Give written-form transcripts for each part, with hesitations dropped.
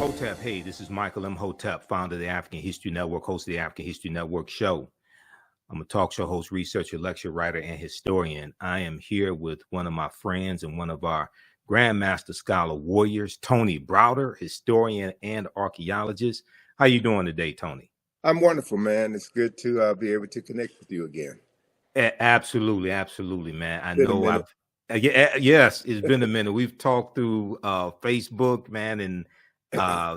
Imhotep. Hey, this is Michael Imhotep, founder of the African History Network, host of the African History Network show. I'm a talk show host, researcher, lecturer, writer, and historian. I am here with one of my friends and one of our Grandmaster Scholar warriors, Tony Browder, historian and archaeologist. How you doing today, Tony? I'm wonderful, man. It's good to be able to connect with you again. Absolutely, man. I know yes, it's been a minute. We've talked through Facebook, man, and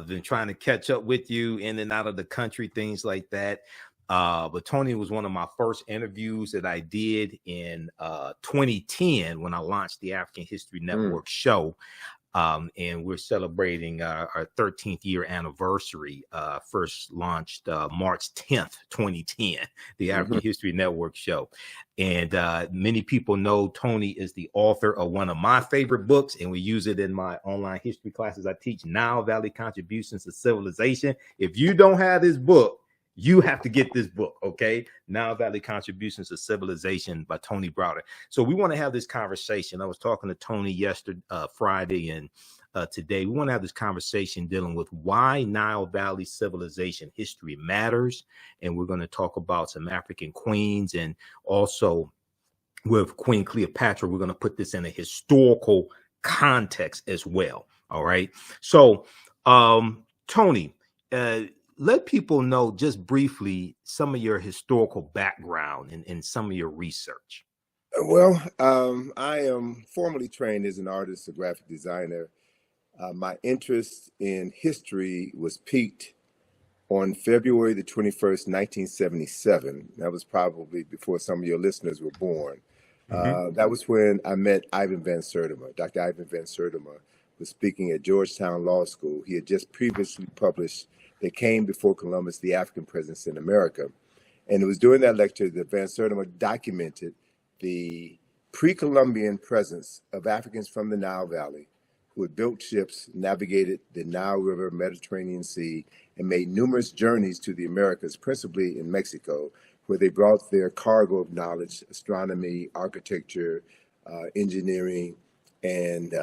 been trying to catch up with you in and out of the country, things like that. But Tony was one of my first interviews that I did in 2010 when I launched the African History Network show. And we're celebrating our 13th year anniversary. First launched March 10th, 2010, the African History Network show. And many people know Tony is the author of one of my favorite books, and we use it in my online history classes. I teach Nile Valley Contributions to Civilization. If you don't have this book, you have to get this book, okay? Nile Valley Contributions to Civilization by Tony Browder. So we want to have this conversation. I was talking to Tony yesterday, Friday, and today. We want to have this conversation dealing with why Nile Valley civilization history matters. And we're going to talk about some African queens, and also with Queen Cleopatra, we're going to put this in a historical context as well. All right. So, Tony, let people know just briefly some of your historical background and some of your research. Well, I am formally trained as an artist, a graphic designer. My interest in history was piqued on February the 21st, 1977. That was probably before some of your listeners were born. That was when I met Ivan Van Sertima. Dr. Ivan Van Sertima was speaking at Georgetown Law School. He had just previously published They Came Before Columbus, the African Presence in America. And it was during that lecture that Van Sertima documented the pre-Columbian presence of Africans from the Nile Valley who had built ships, navigated the Nile River, Mediterranean Sea, and made numerous journeys to the Americas, principally in Mexico, where they brought their cargo of knowledge, astronomy, architecture, engineering, and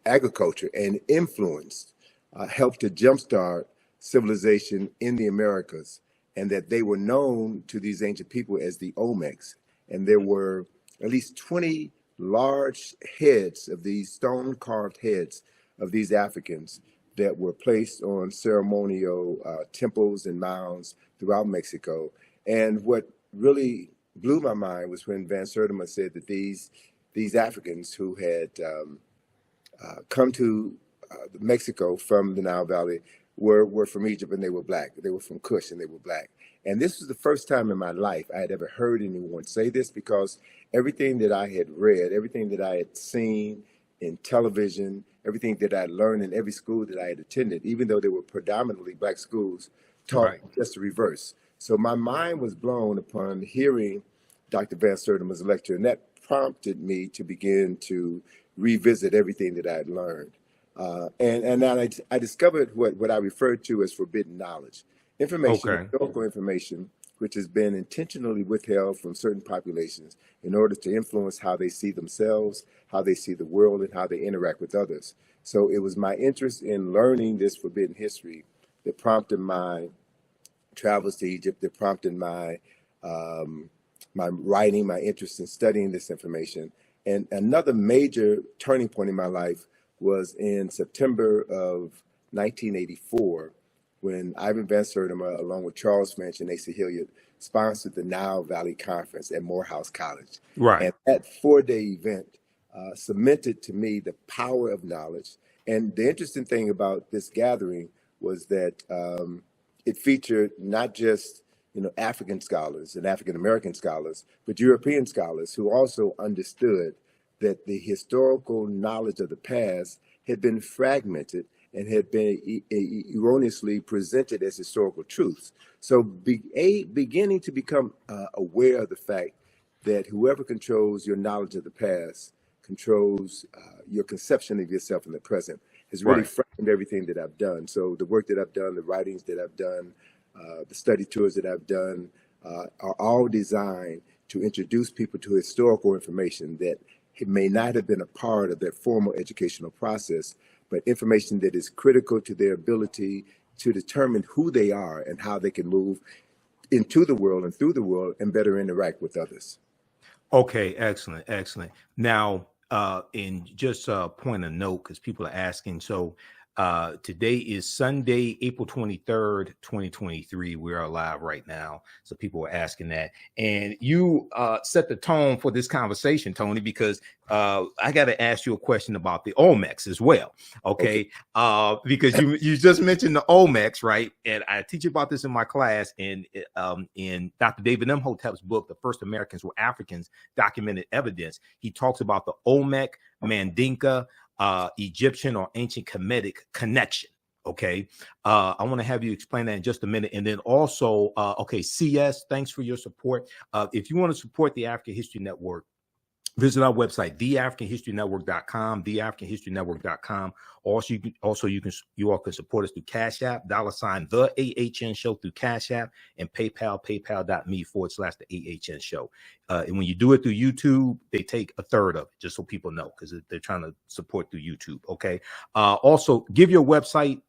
agriculture, and influenced, helped to jumpstart civilization in the Americas, and that they were known to these ancient people as the Olmecs. And there were at least 20 large heads of these stone-carved heads of these Africans that were placed on ceremonial temples and mounds throughout Mexico. And what really blew my mind was when Van Sertima said that these Africans who had come to Mexico from the Nile Valley were from Egypt, and they were black. They were from Kush, and they were black. And this was the first time in my life I had ever heard anyone say this, because everything that I had read, everything that I had seen in television, everything that I had learned in every school that I had attended, even though they were predominantly black schools, taught just the reverse. So my mind was blown upon hearing Dr. Van Sertima's lecture, and that prompted me to begin to revisit everything that I had learned. And then I discovered what I referred to as forbidden knowledge. Historical information, which has been intentionally withheld from certain populations in order to influence how they see themselves, how they see the world, and how they interact with others. So it was my interest in learning this forbidden history that prompted my travels to Egypt, that prompted my my writing, my interest in studying this information. And another major turning point in my life was in September of 1984, when Ivan Van Sertima, along with Charles Finch and Asa Hilliard, sponsored the Nile Valley Conference at Morehouse College. And that 4-day event cemented to me the power of knowledge. And the interesting thing about this gathering was that it featured not just African scholars and African American scholars, but European scholars who also understood that the historical knowledge of the past had been fragmented and had been erroneously presented as historical truths. So beginning to become aware of the fact that whoever controls your knowledge of the past controls your conception of yourself in the present has really framed everything that I've done. So the work that I've done, the writings that I've done, the study tours that I've done are all designed to introduce people to historical information that it may not have been a part of their formal educational process, but information that is critical to their ability to determine who they are and how they can move into the world and through the world and better interact with others. Okay, excellent, excellent. Now, in just a point of note, because people are asking, so today is Sunday, April 23rd, 2023. We are live right now. So people are asking that. And you set the tone for this conversation, Tony, because I got to ask you a question about the Olmecs as well. Okay. Because you just mentioned the Olmecs, right? And I teach about this in my class in Dr. David Imhotep's book, The First Americans Were Africans, Documented Evidence. He talks about the Olmec, Mandinka, Egyptian or ancient Kemetic connection. Okay. I want to have you explain that in just a minute. And then also, okay, CS, thanks for your support. If you want to support the African History Network, visit our website, theafricanhistorynetwork.com, theafricanhistorynetwork.com. You all can support us through Cash App, $ the AHN show through Cash App, and PayPal, paypal.me/the AHN show. And when you do it through YouTube, they take a third of it, just so people know, because they're trying to support through YouTube. Okay. Also, give your website,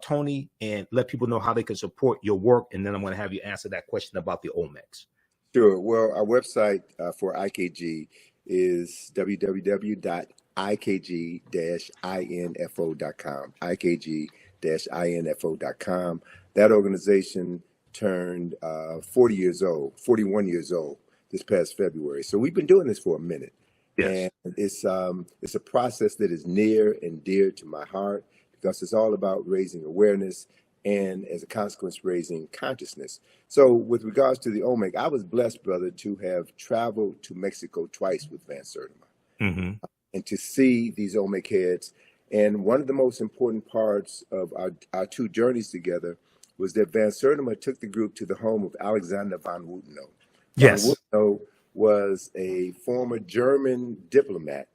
Tony, and let people know how they can support your work. And then I'm going to have you answer that question about the Olmecs. Sure. Well, our website for IKG is www.ikg-info.com, ikg-info.com. That organization turned 41 years old this past February. So we've been doing this for a minute. Yes. And it's a process that is near and dear to my heart, because it's all about raising awareness and, as a consequence, raising consciousness. So with regards to the Olmec, I was blessed, brother, to have traveled to Mexico twice with Van Sertima, and to see these Olmec heads. And one of the most important parts of our two journeys together was that Van Sertima took the group to the home of Alexander von Wutenow. Yes. Von Wutenow was a former German diplomat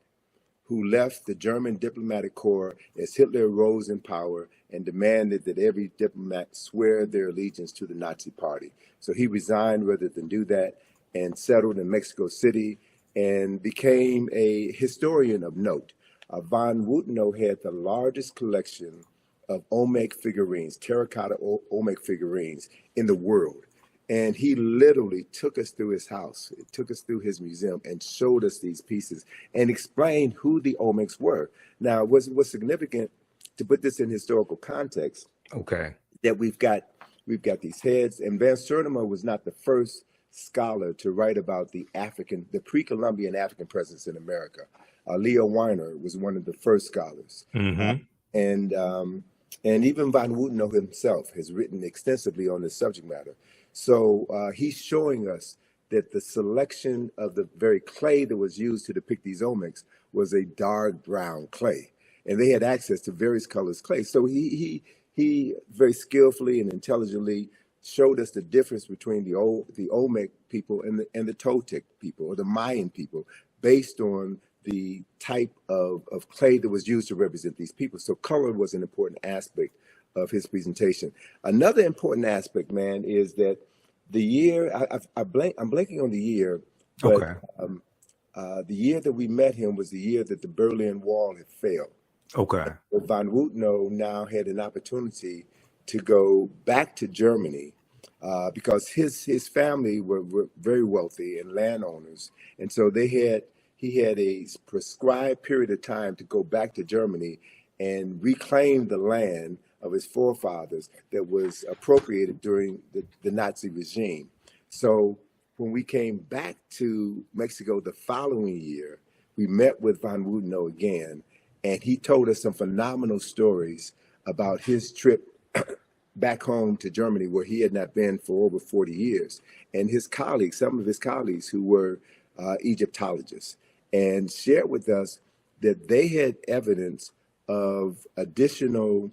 who left the German diplomatic corps as Hitler rose in power and demanded that every diplomat swear their allegiance to the Nazi Party. So he resigned rather than do that and settled in Mexico City and became a historian of note. Von Wutenow had the largest collection of Olmec figurines, terracotta Olmec figurines in the world. And he literally took us through his house, took us through his museum, and showed us these pieces and explained who the Olmecs were. Now, what's significant, to put this in historical context, okay, that we've got these heads, and Van Sertima was not the first scholar to write about the pre-Columbian African presence in America. Leo Weiner was one of the first scholars, and even Von Wutenow himself has written extensively on this subject matter. So he's showing us that the selection of the very clay that was used to depict these Olmecs was a dark brown clay, and they had access to various colors clay. So he very skillfully and intelligently showed us the difference between the Olmec people and the Toltec people, or the Mayan people, based on the type of clay that was used to represent these people. So color was an important aspect of his presentation. Another important aspect, man, is that the year, I'm blanking on the year, but the year that we met him was the year that the Berlin Wall had failed. Okay. Von Wutenow now had an opportunity to go back to Germany because his family were very wealthy and landowners, and so he had a prescribed period of time to go back to Germany and reclaim the land of his forefathers that was appropriated during the Nazi regime. So when we came back to Mexico the following year, we met with Von Wutenow again, and he told us some phenomenal stories about his trip back home to Germany, where he had not been for over 40 years, and some of his colleagues who were Egyptologists, and shared with us that they had evidence of additional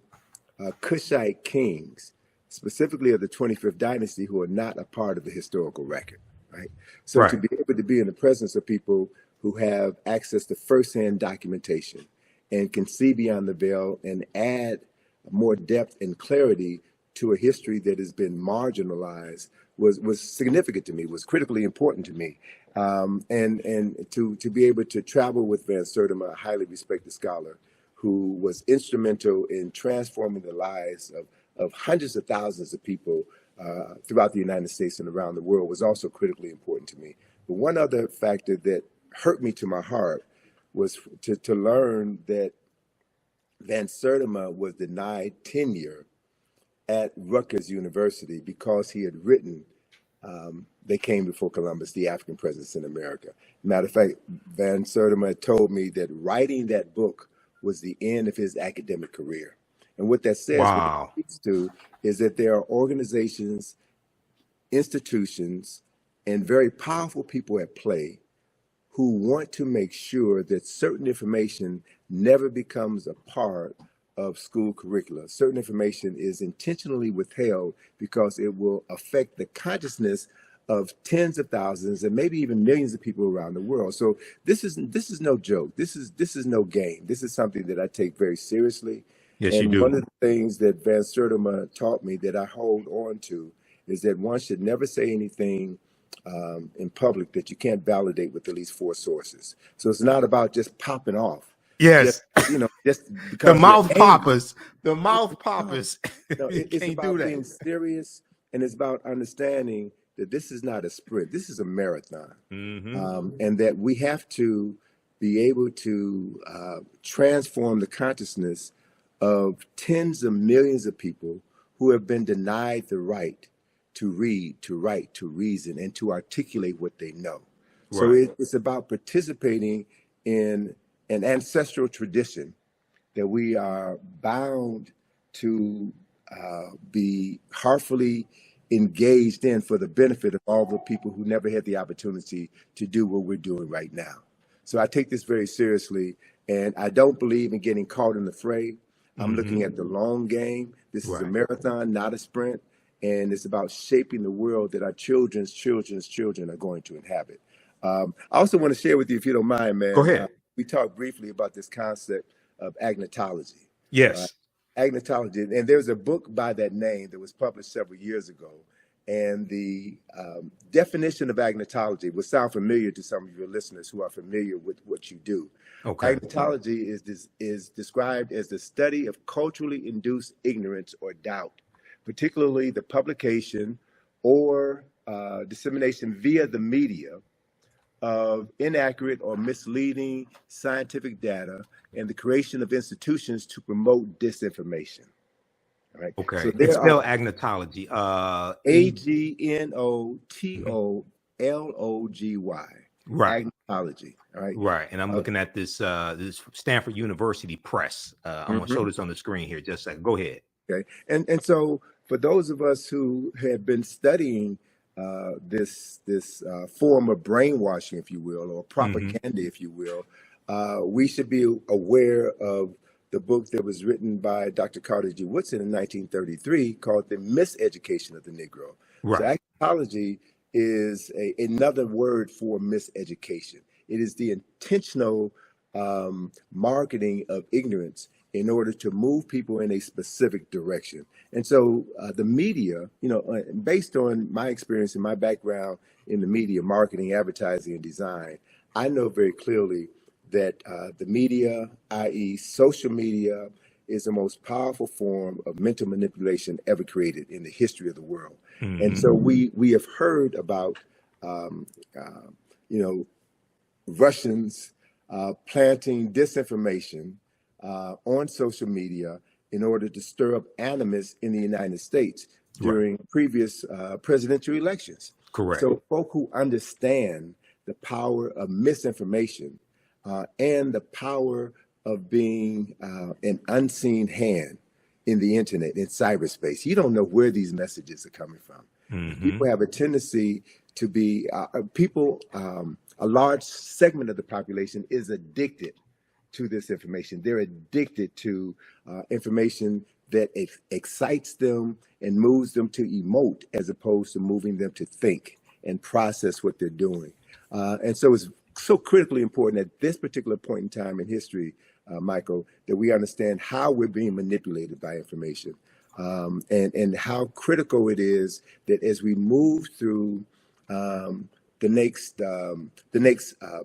Kushite kings, specifically of the 25th dynasty, who are not a part of the historical record, right? So to be able to be in the presence of people who have access to firsthand documentation and can see beyond the veil and add more depth and clarity to a history that has been marginalized was significant to me, was critically important to me. And to be able to travel with Van Sertima, a highly respected scholar, who was instrumental in transforming the lives of hundreds of thousands of people throughout the United States and around the world, was also critically important to me. But one other factor that hurt me to my heart was to learn that Van Sertima was denied tenure at Rutgers University because he had written They Came Before Columbus, the African Presence in America. Matter of fact, Van Sertima told me that writing that book was the end of his academic career. And what that says, what it speaks to, is that there are organizations, institutions, and very powerful people at play who want to make sure that certain information never becomes a part of school curricula. Certain information is intentionally withheld because it will affect the consciousness of tens of thousands and maybe even millions of people around the world. So this is no joke. This is no game. This is something that I take very seriously. Yes, and you do. One of the things that Van Sertima taught me that I hold on to is that one should never say anything in public that you can't validate with at least 4 sources. So it's not about just popping off. Yes. Just The because mouth poppers. The mouth poppers. No, it's about being serious, and it's about understanding that this is not a sprint. This is a marathon. And that we have to be able to transform the consciousness of tens of millions of people who have been denied the right to read, to write, to reason, and to articulate what they know. Right. So it's about participating in an ancestral tradition that we are bound to be heartfully engaged in for the benefit of all the people who never had the opportunity to do what we're doing right now. So I take this very seriously, and I don't believe in getting caught in the fray. I'm looking at the long game. This is a marathon, not a sprint. And it's about shaping the world that our children's children are going to inhabit. I also want to share with you, if you don't mind, man. Go ahead. We talked briefly about this concept of agnotology. Yes. Agnotology. And there's a book by that name that was published several years ago. And the definition of agnotology will sound familiar to some of your listeners who are familiar with what you do. Okay. Agnotology is described as the study of culturally induced ignorance or doubt, particularly the publication or dissemination via the media of inaccurate or misleading scientific data and the creation of institutions to promote disinformation. All right. Okay. So it's spelled agnotology. Agnotology. Right. Agnotology. All right. Right. And I'm looking at this this Stanford University Press. I'm going to show this on the screen here. Just a second. Go ahead. Okay. And so for those of us who have been studying this form of brainwashing, if you will, or propaganda, if you will, we should be aware of the book that was written by Dr. Carter G. Woodson in 1933 called The Miseducation of the Negro. Right. So agnotology is another word for miseducation. It is the intentional marketing of ignorance in order to move people in a specific direction. And so the media, based on my experience and my background in the media, marketing, advertising, and design, I know very clearly that the media, i.e. social media, is the most powerful form of mental manipulation ever created in the history of the world. And so we have heard about, Russians planting disinformation on social media in order to stir up animus in the United States during previous presidential elections. Correct. So folk who understand the power of misinformation and the power of being an unseen hand in the internet, in cyberspace. You don't know where these messages are coming from. People have a tendency to be, a large segment of the population is addicted to this information. They're addicted to information that excites them and moves them to emote as opposed to moving them to think and process what they're doing. And so it's so critically important at this particular point in time in history, Michael, that we understand how we're being manipulated by information and how critical it is that as we move through the next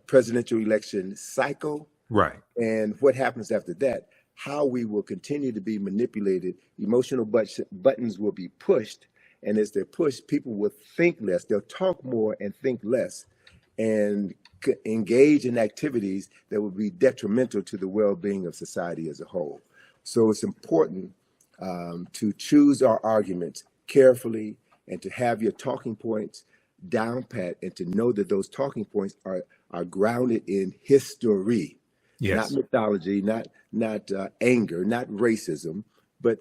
presidential election cycle, right, and what happens after that, how we will continue to be manipulated. Emotional buttons will be pushed. And as they're pushed, people will think less. They'll talk more and think less, and engage in activities that will be detrimental to the well-being of society as a whole. So it's important to choose our arguments carefully and to have your talking points down pat, and to know that those talking points are grounded in history, Yes. not mythology, not anger, not racism, but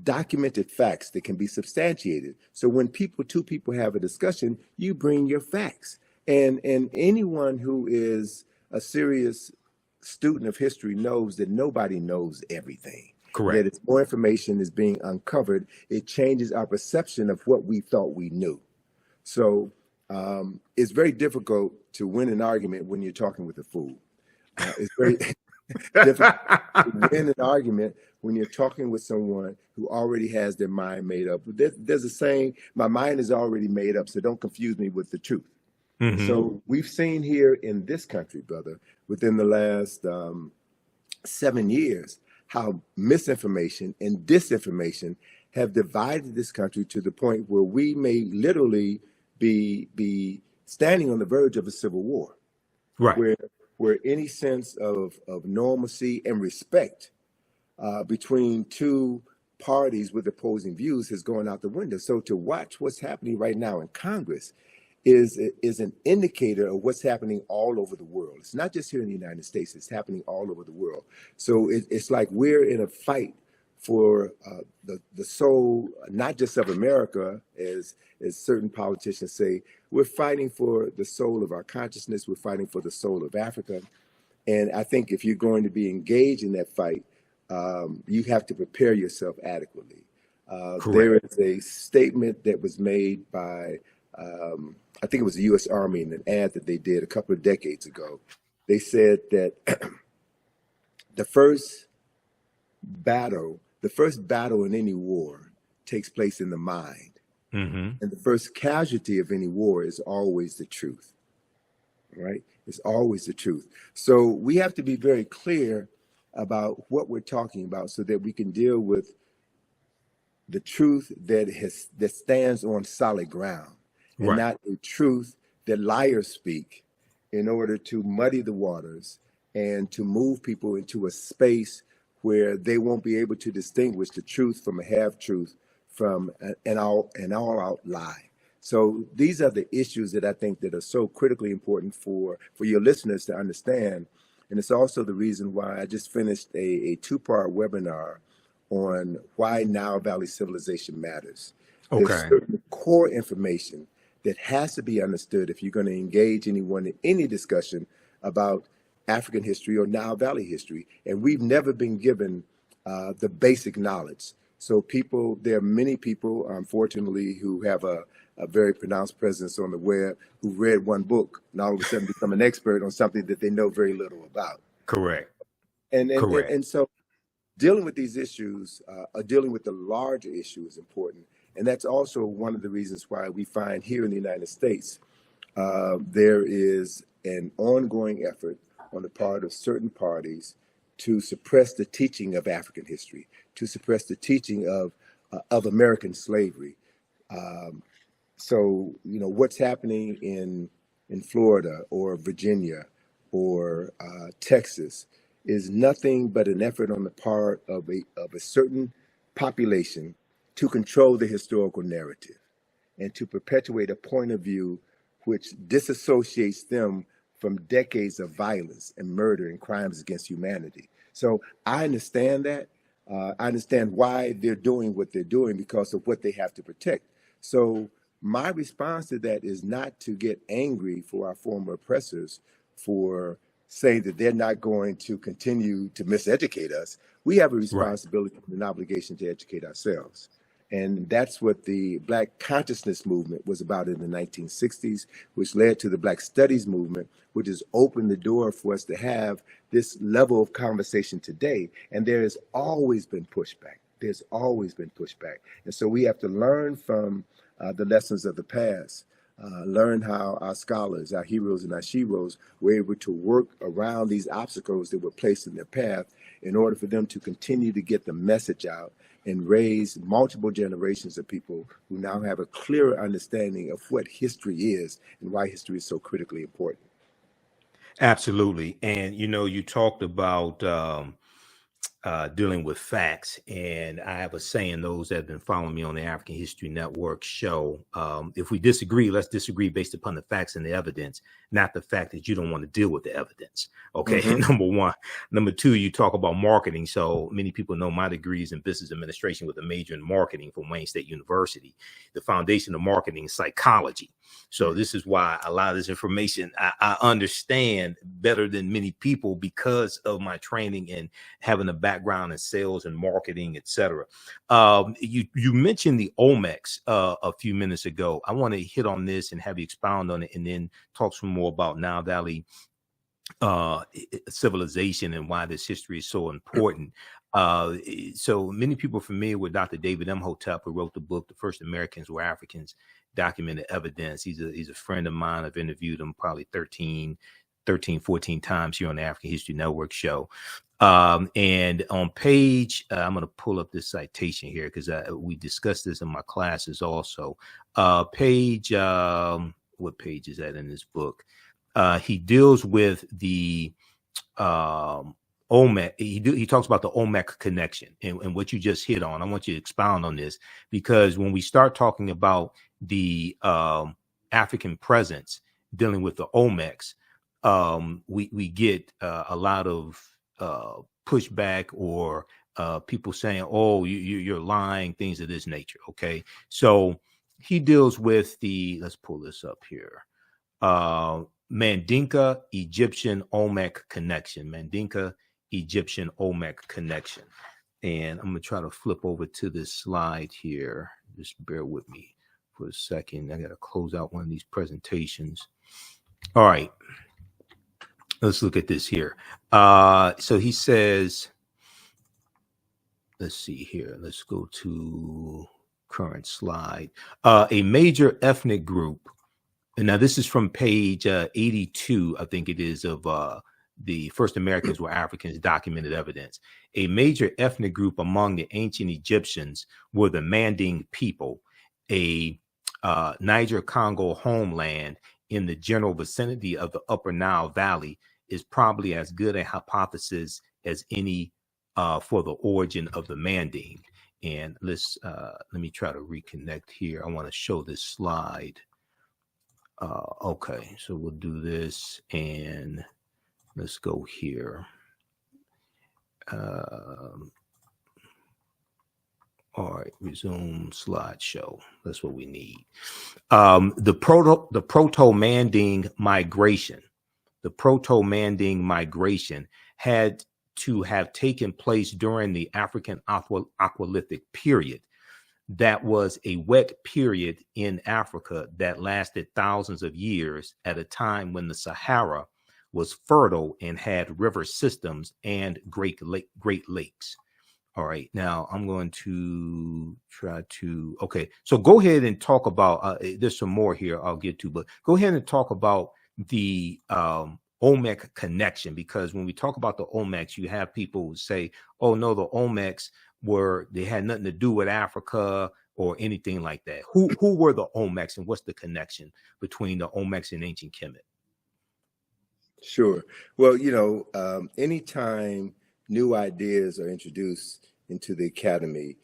documented facts that can be substantiated. So when two people have a discussion, you bring your facts. And anyone who is a serious student of history knows that nobody knows everything. Correct. That as more information is being uncovered, it changes our perception of what we thought we knew. So it's very difficult to win an argument when you're talking with a fool. It's very difficult to win an argument when you're talking with someone who already has their mind made up. There's a saying, my mind is already made up, so don't confuse me with the truth. Mm-hmm. So we've seen here in this country, brother, within the last 7 years, how misinformation and disinformation have divided this country to the point where we may literally be standing on the verge of a civil war. Right. Where any sense of normalcy and respect between two parties with opposing views has gone out the window. So to watch what's happening right now in Congress is an indicator of what's happening all over the world. It's not just here in the United States, it's happening all over the world. So it's like we're in a fight for the soul, not just of America, as certain politicians say. We're fighting for the soul of our consciousness. We're fighting for the soul of Africa. And I think if you're going to be engaged in that fight, you have to prepare yourself adequately. There is a statement that was made by, I think it was the U.S. Army, in an ad that they did a couple of decades ago. They said that the first battle in any war takes place in the mind. Mm-hmm. And the first casualty of any war is always the truth, right? It's always the truth. So we have to be very clear about what we're talking about so that we can deal with the truth that stands on solid ground, and right, not a truth that liars speak in order to muddy the waters and to move people into a space where they won't be able to distinguish the truth from a half-truth, from an all-out lie. So these are the issues that I think that are so critically important for your listeners to understand. And it's also the reason why I just finished a two-part webinar on why Nile Valley civilization matters. Okay. There's certain core information that has to be understood if you're going to engage anyone in any discussion about African history or Nile Valley history. And we've never been given the basic knowledge. So there are many people, unfortunately, who have a very pronounced presence on the web, who read one book and all of a sudden become an expert on something that they know very little about. Correct. And so dealing with these issues, dealing with the larger issue is important. And that's also one of the reasons why we find here in the United States, there is an ongoing effort on the part of certain parties to suppress the teaching of African history, to suppress the teaching of American slavery. So, what's happening in Florida or Virginia or Texas is nothing but an effort on the part of a certain population to control the historical narrative and to perpetuate a point of view which disassociates them from decades of violence and murder and crimes against humanity. So I understand that. I understand why they're doing what they're doing, because of what they have to protect. So my response to that is not to get angry for our former oppressors for saying that they're not going to continue to miseducate us. We have a responsibility and an obligation to educate ourselves. And that's what the Black consciousness movement was about in the 1960s, which led to the Black studies movement, which has opened the door for us to have this level of conversation today. And there has always been pushback. There's always been pushback. And so we have to learn from the lessons of the past. learn how our scholars, our heroes and our sheroes were able to work around these obstacles that were placed in their path in order for them to continue to get the message out and raise multiple generations of people who now have a clearer understanding of what history is and why history is so critically important. Absolutely. And you talked about dealing with facts. And I have a saying, those that have been following me on the African History Network show, if we disagree, let's disagree based upon the facts and the evidence, not the fact that you don't want to deal with the evidence. Okay. Number one. Number two, you talk about marketing. So many people know my degree is in business administration with a major in marketing from Wayne State University. The foundation of marketing is psychology. So this is why a lot of this information I understand better than many people because of my training and having a background in sales and marketing, etc. You mentioned the Olmecs a few minutes ago. I want to hit on this and have you expound on it, and then talk some more about Nile Valley civilization and why this history is so important. So many people are familiar with Dr. David Imhotep, who wrote the book, The First Americans Were Africans, Documented Evidence. He's a friend of mine. I've interviewed him probably 13, 14 times here on the African History Network show. And on page, I'm going to pull up this citation here because we discussed this in my classes also. Page, what page is that in this book? He deals with the Olmec. He talks about the Olmec connection and what you just hit on. I want you to expound on this, because when we start talking about the African presence dealing with the Olmecs, we get a lot of pushback or people saying, oh, you're lying, things of this nature. Okay. So he deals with let's pull this up here. Mandinka Egyptian Olmec connection. Mandinka Egyptian Olmec connection. And I'm going to try to flip over to this slide here. Just bear with me for a second. I got to close out one of these presentations. All right. Let's look at this here. So he says, let's see here. Let's go to current slide. A major ethnic group. And now this is from page 82, I think it is, of The First Americans Were Africans, Documented Evidence. A major ethnic group among the ancient Egyptians were the Manding people, a Niger-Congo homeland in the general vicinity of the Upper Nile Valley, is probably as good a hypothesis as any for the origin of the Manding. And let me try to reconnect here. I want to show this slide. Okay, so we'll do this and let's go here. All right, resume slideshow. That's what we need. The Proto-Manding migration. The Proto-Manding migration had to have taken place during the African Aqualithic period. That was a wet period in Africa that lasted thousands of years at a time when the Sahara was fertile and had river systems and great lakes. All right, now I'm going to try to, okay, so go ahead and talk about, there's some more here I'll get to, but go ahead and talk about the Olmec connection, because when we talk about the Olmecs, you have people who say, oh no, the Olmecs they had nothing to do with Africa or anything like that. Who were the Olmecs, and what's the connection between the Olmecs and ancient Kemet? Sure. Well, anytime new ideas are introduced into the academy,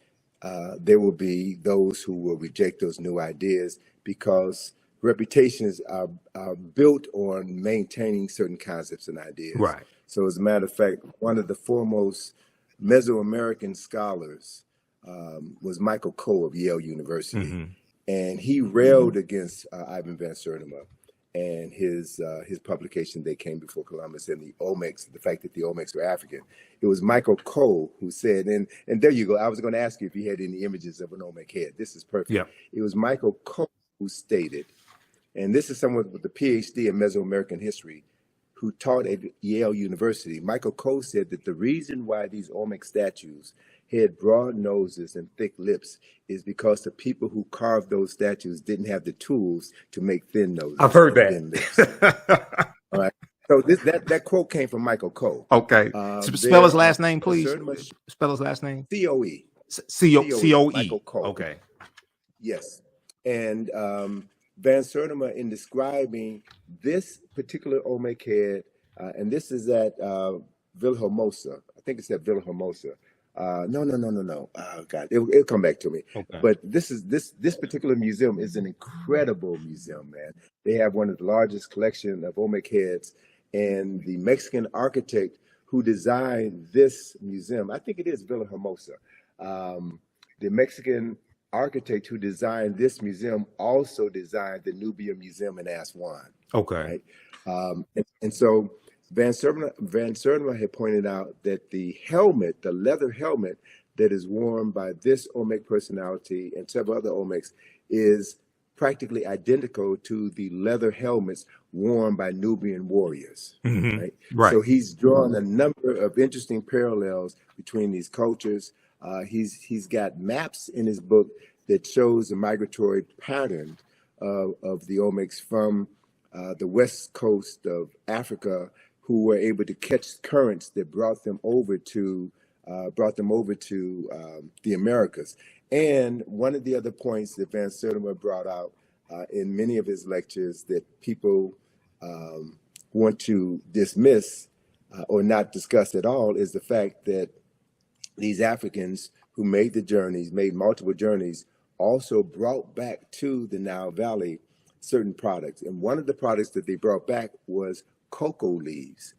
there will be those who will reject those new ideas because reputations are built on maintaining certain concepts and ideas. Right. So as a matter of fact, one of the foremost Mesoamerican scholars was Michael Coe of Yale University. Mm-hmm. And he railed against Ivan Van Sertima and his publication, They Came Before Columbus, and the Olmecs, the fact that the Olmecs were African. It was Michael Coe who said, and there you go. I was going to ask you if you had any images of an Olmec head. This is perfect. Yeah. It was Michael Coe who stated, and this is someone with a PhD in Mesoamerican history who taught at Yale University. Michael Coe said that the reason why these Olmec statues had broad noses and thick lips is because the people who carved those statues didn't have the tools to make thin noses. I've heard and thin lips. All right. So that quote came from Michael Coe. Okay. Spell his last name, please. Spell his last name. C-O-E. C-O-E. Michael Coe. Okay. Yes. And Van Sertima, in describing this particular Olmec head, and this is at Villahermosa. I think it's at Villahermosa. No. Oh, God, it'll come back to me. Okay. But this particular museum is an incredible museum, man. They have one of the largest collection of Olmec heads, and the Mexican architect who designed this museum, I think it is Villahermosa. The Mexican architect who designed this museum also designed the Nubia Museum in Aswan. Okay. Right? And so Van Sertima had pointed out that the helmet, the leather helmet that is worn by this Olmec personality and several other Olmecs is practically identical to the leather helmets worn by Nubian warriors. Mm-hmm. Right? So he's drawn a number of interesting parallels between these cultures. He's got maps in his book that shows the migratory pattern of the Olmecs from the west coast of Africa, who were able to catch currents that brought them over to the Americas. And one of the other points that Van Sertima brought out in many of his lectures that people want to dismiss or not discuss at all is the fact that these Africans who made multiple journeys, also brought back to the Nile Valley certain products. And one of the products that they brought back was cocoa leaves.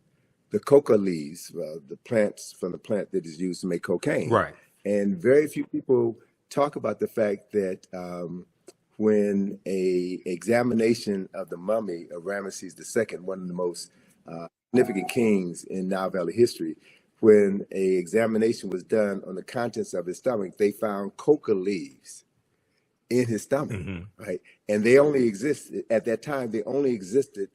The coca leaves, the plants from the plant that is used to make cocaine. Right. And very few people talk about the fact that when a examination of the mummy of Ramesses II, one of the most significant kings in Nile Valley history, when a examination was done on the contents of his stomach, they found coca leaves in his stomach, mm-hmm. right? And they only existed at that time. They only existed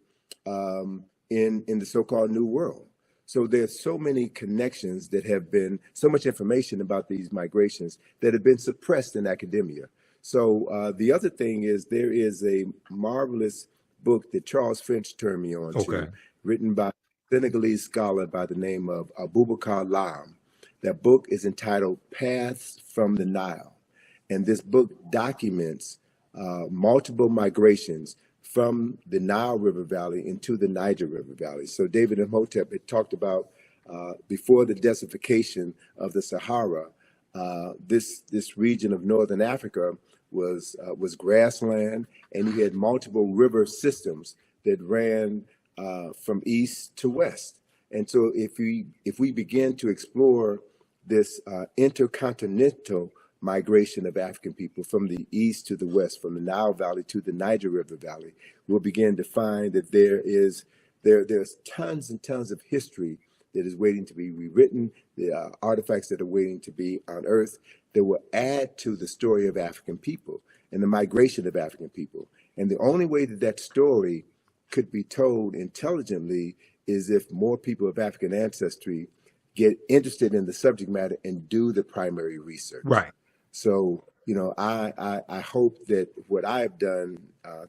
in the so-called New World. So there's so many connections that have been, so much information about these migrations that have been suppressed in academia. So the other thing is there is a marvelous book that Charles French turned me on to, written by a Senegalese scholar by the name of Abubakar Lam. That book is entitled Paths from the Nile. And this book documents multiple migrations from the Nile River Valley into the Niger River Valley. So David Imhotep had talked about before the desertification of the Sahara, this region of northern Africa was grassland, and you had multiple river systems that ran from east to west. And so if we begin to explore this intercontinental migration of African people from the east to the west, from the Nile Valley to the Niger River Valley, we'll begin to find that there's tons and tons of history that is waiting to be rewritten, the artifacts that are waiting to be unearthed that will add to the story of African people and the migration of African people. And the only way that story could be told intelligently is if more people of African ancestry get interested in the subject matter and do the primary research. Right. So, I hope that what I've done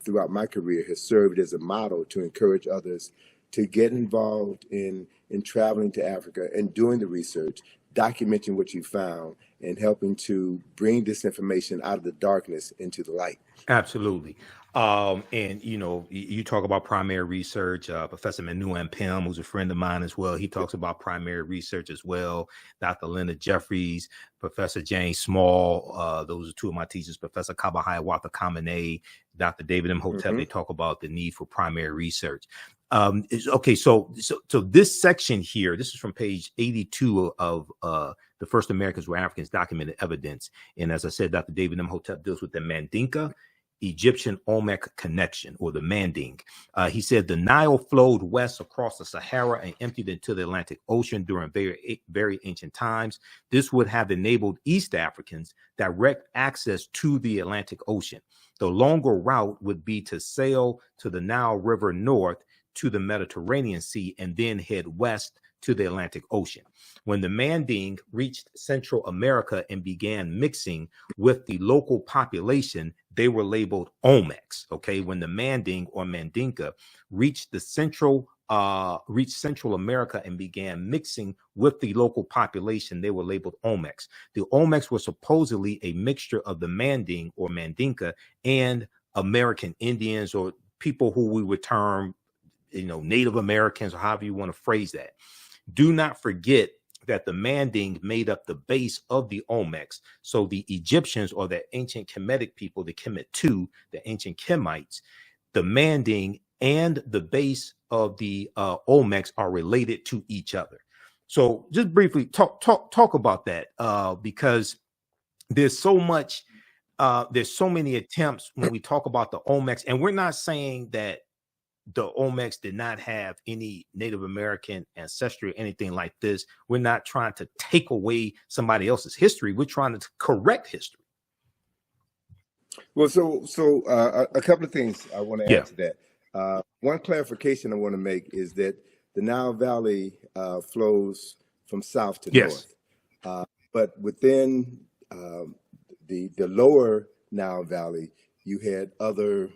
throughout my career has served as a model to encourage others to get involved in traveling to Africa and doing the research, documenting what you found, and helping to bring this information out of the darkness into the light. Absolutely. And you talk about primary research. Professor Manu Pim, who's a friend of mine as well, he talks about primary research as well. Dr. Leonard Jeffries, Professor James Small, those are two of my teachers. Professor Kabahaya Kamene, Dr. David Imhotep, mm-hmm. They talk about the need for primary research. So this section here, this is from page 82 of The First Americans Were Africans, Documented Evidence. And as I said, Dr. David Imhotep deals with the Mandinka Egyptian Olmec connection, or the Manding. He said the Nile flowed west across the Sahara and emptied into the Atlantic Ocean during very, very ancient times. This would have enabled East Africans direct access to the Atlantic Ocean. The longer route would be to sail to the Nile River north to the Mediterranean Sea and then head west to the Atlantic Ocean. When the Manding reached Central America and began mixing with the local population, they were labeled Olmecs. Okay, when the Manding or Mandinka reached Central America and began mixing with the local population, they were labeled Olmecs. The Olmecs were supposedly a mixture of the Manding or Mandinka and American Indians, or people who we would term, Native Americans, or however you want to phrase that. Do not forget that the Manding made up the base of the Olmecs. So the Egyptians, or the ancient Kemetic people, the Kemet II, the ancient Kemites, the Manding and the base of the Olmecs are related to each other. So just briefly talk about that, because there's so many attempts when we talk about the Olmecs, and we're not saying that the Olmecs did not have any Native American ancestry or anything like this. We're not trying to take away somebody else's history. We're trying to correct history. Well, so a couple of things I want to add to that. One clarification I want to make is that the Nile Valley flows from south to north, but within the lower Nile Valley, you had other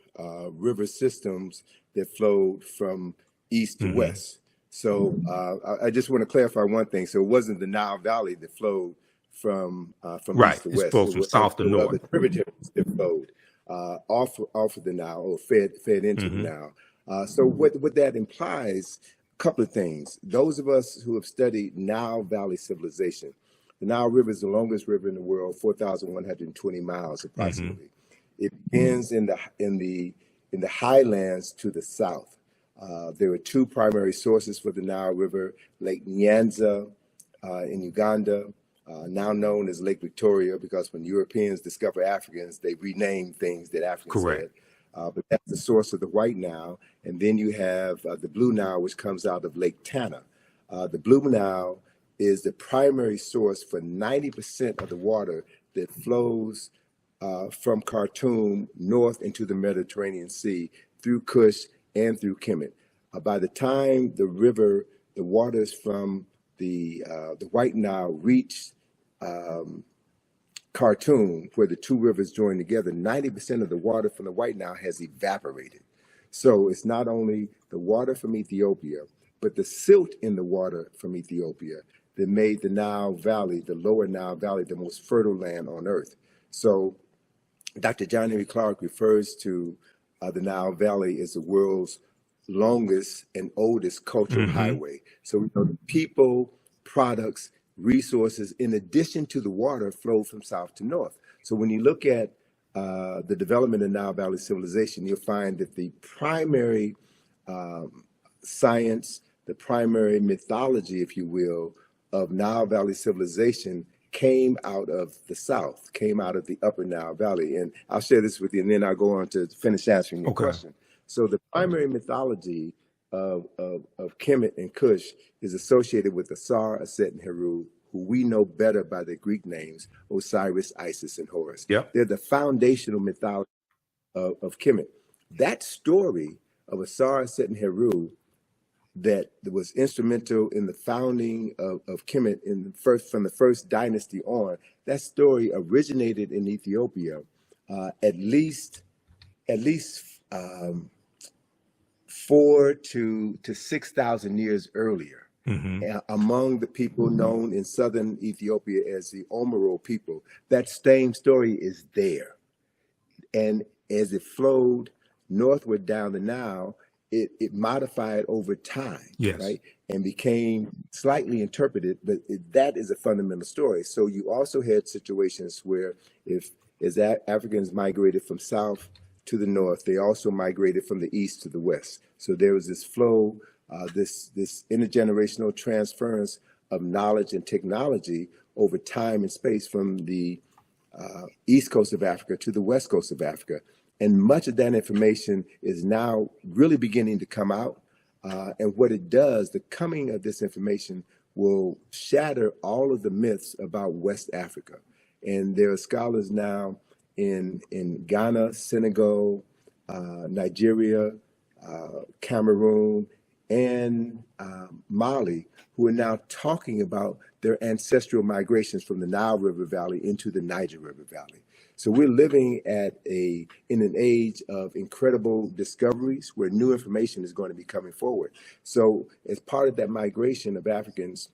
river systems that flowed from east to west. So I just want to clarify one thing. So it wasn't the Nile Valley that flowed from east to west. It flows from south to north. The tributaries that flowed off of the Nile, or fed into the Nile. So what that implies, a couple of things. Those of us who have studied Nile Valley civilization, the Nile River is the longest river in the world, 4,120 miles approximately. It begins in the highlands to the south. There are two primary sources for the Nile River: Lake Nyanza in Uganda, now known as Lake Victoria, because when Europeans discover Africans, they rename things that Africans had. But that's the source of the White Nile. And then you have the Blue Nile, which comes out of Lake Tana. The Blue Nile is the primary source for 90% of the water that flows from Khartoum north into the Mediterranean Sea through Kush and through Kemet. By the time the waters from the White Nile reach Khartoum, where the two rivers join together, 90% of the water from the White Nile has evaporated. So it's not only the water from Ethiopia, but the silt in the water from Ethiopia that made the Nile Valley, the lower Nile Valley, the most fertile land on earth. So Dr. John Henry Clark refers to the Nile Valley as the world's longest and oldest cultural highway. So we know the people, products, resources, in addition to the water, flow from south to north. So when you look at the development of Nile Valley civilization, you'll find that the primary science, the primary mythology, if you will, of Nile Valley civilization came out of the south, came out of the upper Nile Valley. And I'll share this with you, and then I'll go on to finish answering your question. So the primary mythology of Kemet and Kush is associated with Asar, Aset, and Heru, who we know better by the Greek names Osiris, Isis, and Horus. They're the foundational mythology of Kemet. That story of Asar, Aset, and Heru that was instrumental in the founding of Kemet from the first dynasty on, that story originated in Ethiopia at least 4 to 6,000 years earlier. Among the people known in southern Ethiopia as the Omoro people. That same story is there. And as it flowed northward down the Nile, it modified over time, right? And became slightly interpreted, but that is a fundamental story. So you also had situations where as Africans migrated from south to the north, they also migrated from the east to the west. So there was this flow, this intergenerational transference of knowledge and technology over time and space from the east coast of Africa to the west coast of Africa. And much of that information is now really beginning to come out. And what it does, the coming of this information will shatter all of the myths about West Africa. And there are scholars now in Ghana, Senegal, Nigeria, Cameroon, and Mali, who are now talking about their ancestral migrations from the Nile River Valley into the Niger River Valley. So we're living in an age of incredible discoveries where new information is going to be coming forward. So as part of that migration of Africans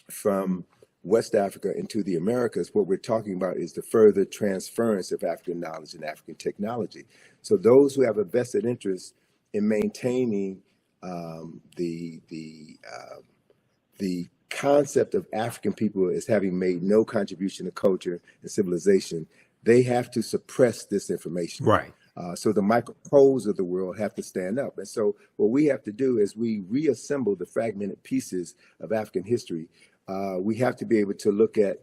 from West Africa into the Americas, what we're talking about is the further transference of African knowledge and African technology. So those who have a vested interest in maintaining the concept of African people as having made no contribution to culture and civilization, they have to suppress this information. Right. So the Michael Coles of the world have to stand up. And so what we have to do is we reassemble the fragmented pieces of African history. We have to be able to look at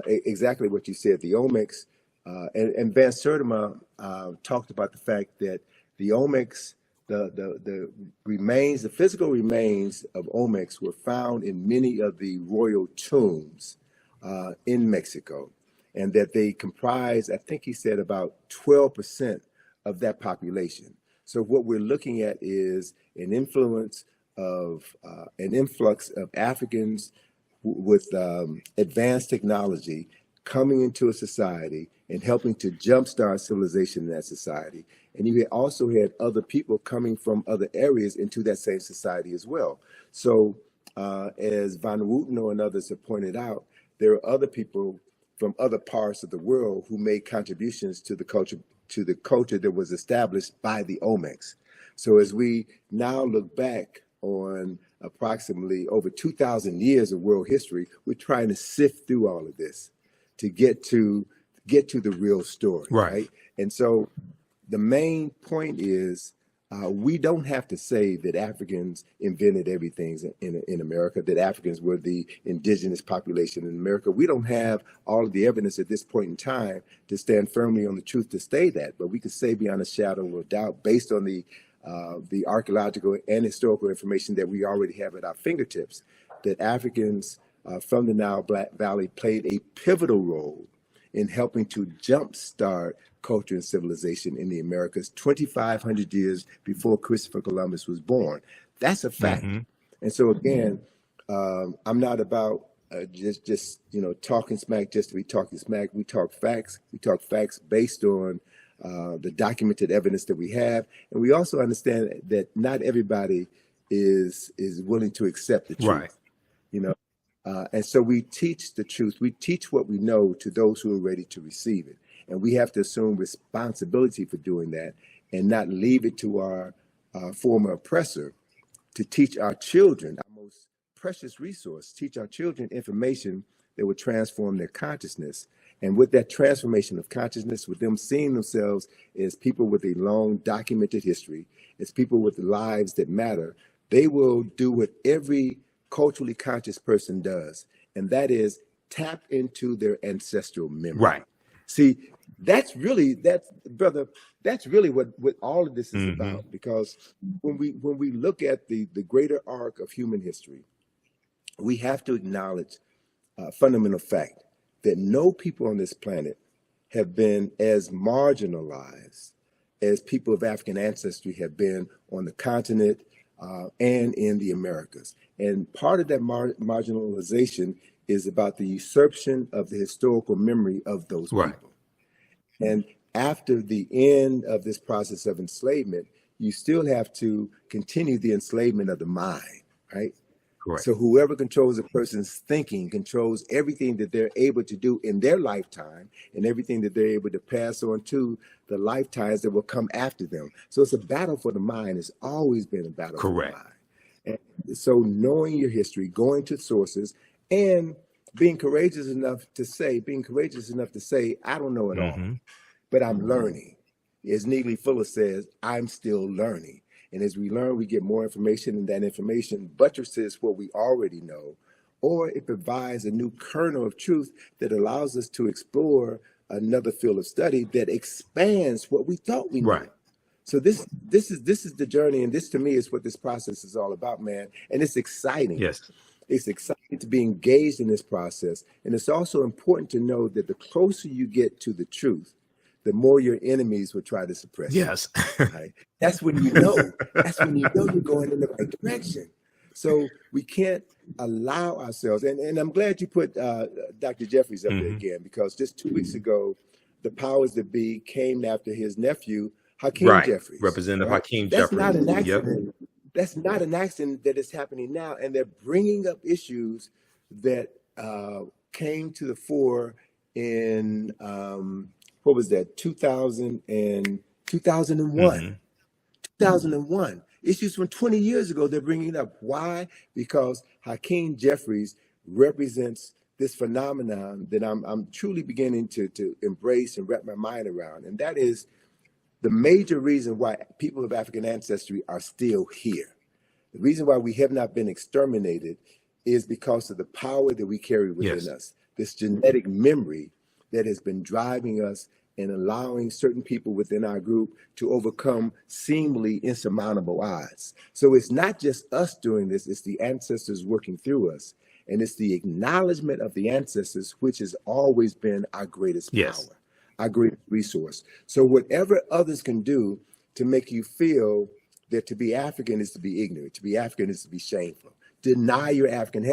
exactly what you said, the omics. And Van Sertima talked about the fact that the omics, the remains, the physical remains of omics were found in many of the royal tombs in Mexico, and that they comprise, I think he said, about 12% of that population. So what we're looking at is an influx of Africans with advanced technology coming into a society and helping to jumpstart civilization in that society. And you also had other people coming from other areas into that same society as well. So as Van Wooteno and others have pointed out, there are other people from other parts of the world who made contributions to the culture that was established by the Olmecs. So as we now look back on approximately over 2,000 years of world history, we're trying to sift through all of this to get to the real story, right? And so the main point is we don't have to say that Africans invented everything in America, that Africans were the indigenous population in America. We don't have all of the evidence at this point in time to stand firmly on the truth to say that, but we can say beyond a shadow of doubt, based on the archaeological and historical information that we already have at our fingertips, that Africans from the Nile Valley played a pivotal role in helping to jumpstart culture and civilization in the Americas 2,500 years before Christopher Columbus was born. That's a fact. And so again, I'm not about just talking smack just to be talking smack. We talk facts. We talk facts based on the documented evidence that we have, and we also understand that not everybody is willing to accept the truth. And so we teach the truth. We teach what we know to those who are ready to receive it. And we have to assume responsibility for doing that and not leave it to our former oppressor to teach our children, our most precious resource, teach our children information that will transform their consciousness. And with that transformation of consciousness, with them seeing themselves as people with a long documented history, as people with lives that matter, they will do what every culturally conscious person does, and that is tap into their ancestral memory. See, that's really what all of this is about, because when we look at the greater arc of human history, we have to acknowledge a fundamental fact that no people on this planet have been as marginalized as people of African ancestry have been on the continent and in the Americas. And part of that marginalization is about the usurpation of the historical memory of those people. And after the end of this process of enslavement, you still have to continue the enslavement of the mind, right? So whoever controls a person's thinking controls everything that they're able to do in their lifetime and everything that they're able to pass on to the lifetimes that will come after them. So it's a battle for the mind. It's always been a battle for the mind. And so knowing your history, going to sources, and being courageous enough to say, I don't know it all, but I'm learning. As Neely Fuller says, I'm still learning. And as we learn, we get more information, and that information buttresses what we already know, or it provides a new kernel of truth that allows us to explore another field of study that expands what we thought we knew. So this is the journey, and this to me is what this process is all about, man. And it's exciting. It's exciting to be engaged in this process. And it's also important to know that the closer you get to the truth, the more your enemies will try to suppress Yes. you. Right? That's when you know. That's when you know you're going in the right direction. So we can't allow ourselves, and I'm glad you put Dr. Jeffries up there again, because just 2 weeks ago, the powers that be came after his nephew, Hakeem Jeffries. Representative Hakeem That's Jeffries. not an accident. That's not an accident that is happening now. And they're bringing up issues that came to the fore in, what was that, 2001. 2001. Issues from 20 years ago, they're bringing it up. Why? Because Hakeem Jeffries represents this phenomenon that I'm truly beginning to embrace and wrap my mind around. And that is the major reason why people of African ancestry are still here. The reason why we have not been exterminated is because of the power that we carry within us, this genetic memory that has been driving us and allowing certain people within our group to overcome seemingly insurmountable odds. So it's not just us doing this, it's the ancestors working through us. And it's the acknowledgement of the ancestors, which has always been our greatest power, our greatest resource. So whatever others can do to make you feel that to be African is to be ignorant, to be African is to be shameful. Deny your African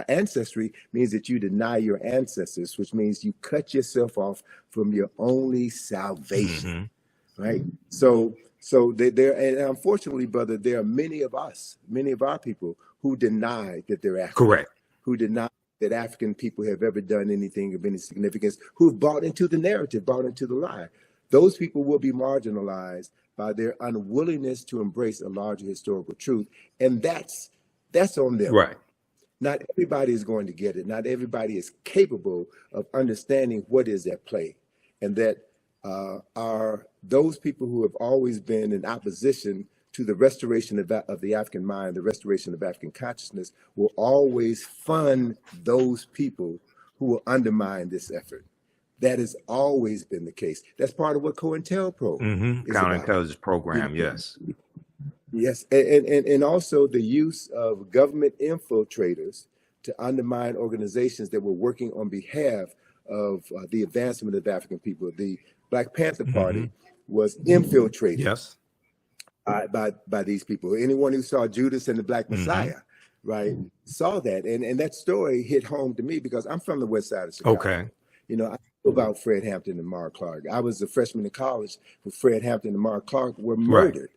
ancestry means that you deny your ancestors, which means you cut yourself off from your only salvation, right? So there, and unfortunately, brother, there are many of us, many of our people who deny that they're African, who deny that African people have ever done anything of any significance, who've bought into the narrative, bought into the lie. Those people will be marginalized by their unwillingness to embrace a larger historical truth, and that's on them. Right. Not everybody is going to get it. Not everybody is capable of understanding what is at play, and that are those people who have always been in opposition to the restoration of the African mind, the restoration of African consciousness, will always fund those people who will undermine this effort. That has always been the case. That's part of what COINTELPRO is counterintelligence program. Yes, and also the use of government infiltrators to undermine organizations that were working on behalf of the advancement of African people. The Black Panther Party was infiltrated by these people. Anyone who saw Judas and the Black Messiah, right, saw that. And that story hit home to me because I'm from the west side of Chicago. You know, I know about Fred Hampton and Mark Clark. I was a freshman in college when Fred Hampton and Mark Clark were murdered.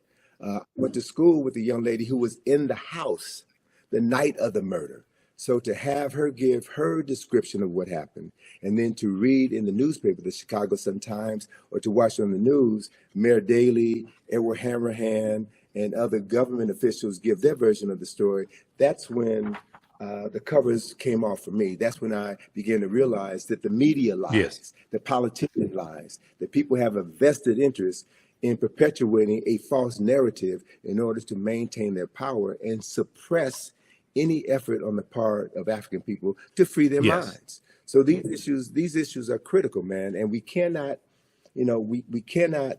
Went to school with a young lady who was in the house the night of the murder. So to have her give her description of what happened, and then to read in the newspaper, the Chicago Sun-Times, or to watch on the news, Mayor Daley, Edward Hammerhand, and other government officials give their version of the story, that's when the covers came off for me. That's when I began to realize that the media lies, the politician lies, that people have a vested interest in perpetuating a false narrative in order to maintain their power and suppress any effort on the part of African people to free their minds. So these issues are critical, man. And we cannot, we cannot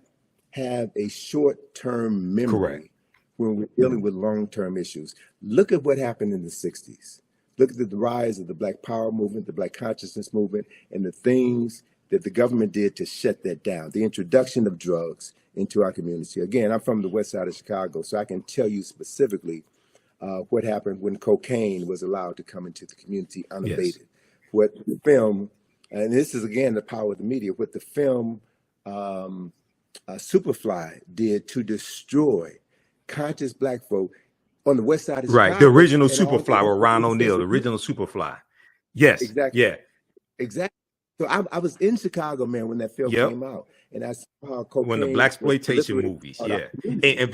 have a short-term memory when we're dealing with long-term issues. Look at what happened in the 60s. Look at the rise of the Black Power movement, the Black Consciousness movement, and the things that the government did to shut that down. The introduction of drugs into our community. Again, I'm from the west side of Chicago, so I can tell you specifically what happened when cocaine was allowed to come into the community unabated. What the film, and this is again the power of the media, what the film Superfly did to destroy conscious Black folk on the west side of Chicago. The original Superfly with Ron O'Neal, the original Superfly. Exactly. So I was in Chicago, man, when that film came out, and I saw how cocaine. When the blaxploitation movies, and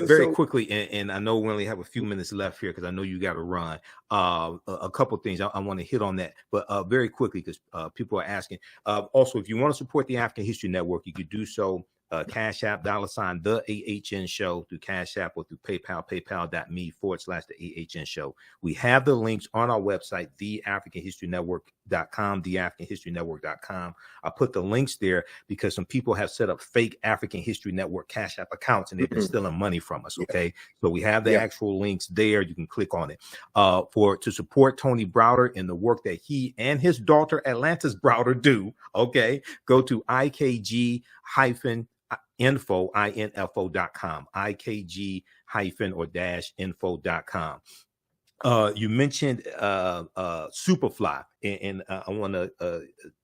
very quickly, and I know we only have a few minutes left here because I know you got to run. A couple of things I want to hit on that, but very quickly because people are asking. Also, if you want to support the African History Network, you could do so. Cash App, $ the AHN show through Cash App or through PayPal, paypal.me/the AHN show. We have the links on our website, the African History Network theafricanhistorynetwork.com. I put the links there because some people have set up fake African History Network Cash App accounts and they've been stealing money from us. Okay. So we have the actual links there. You can click on it. To support Tony Browder and the work that he and his daughter Atlantis Browder do. Okay. Go to IKG-info.com, IKG-info.com. You mentioned Superfly, and I want to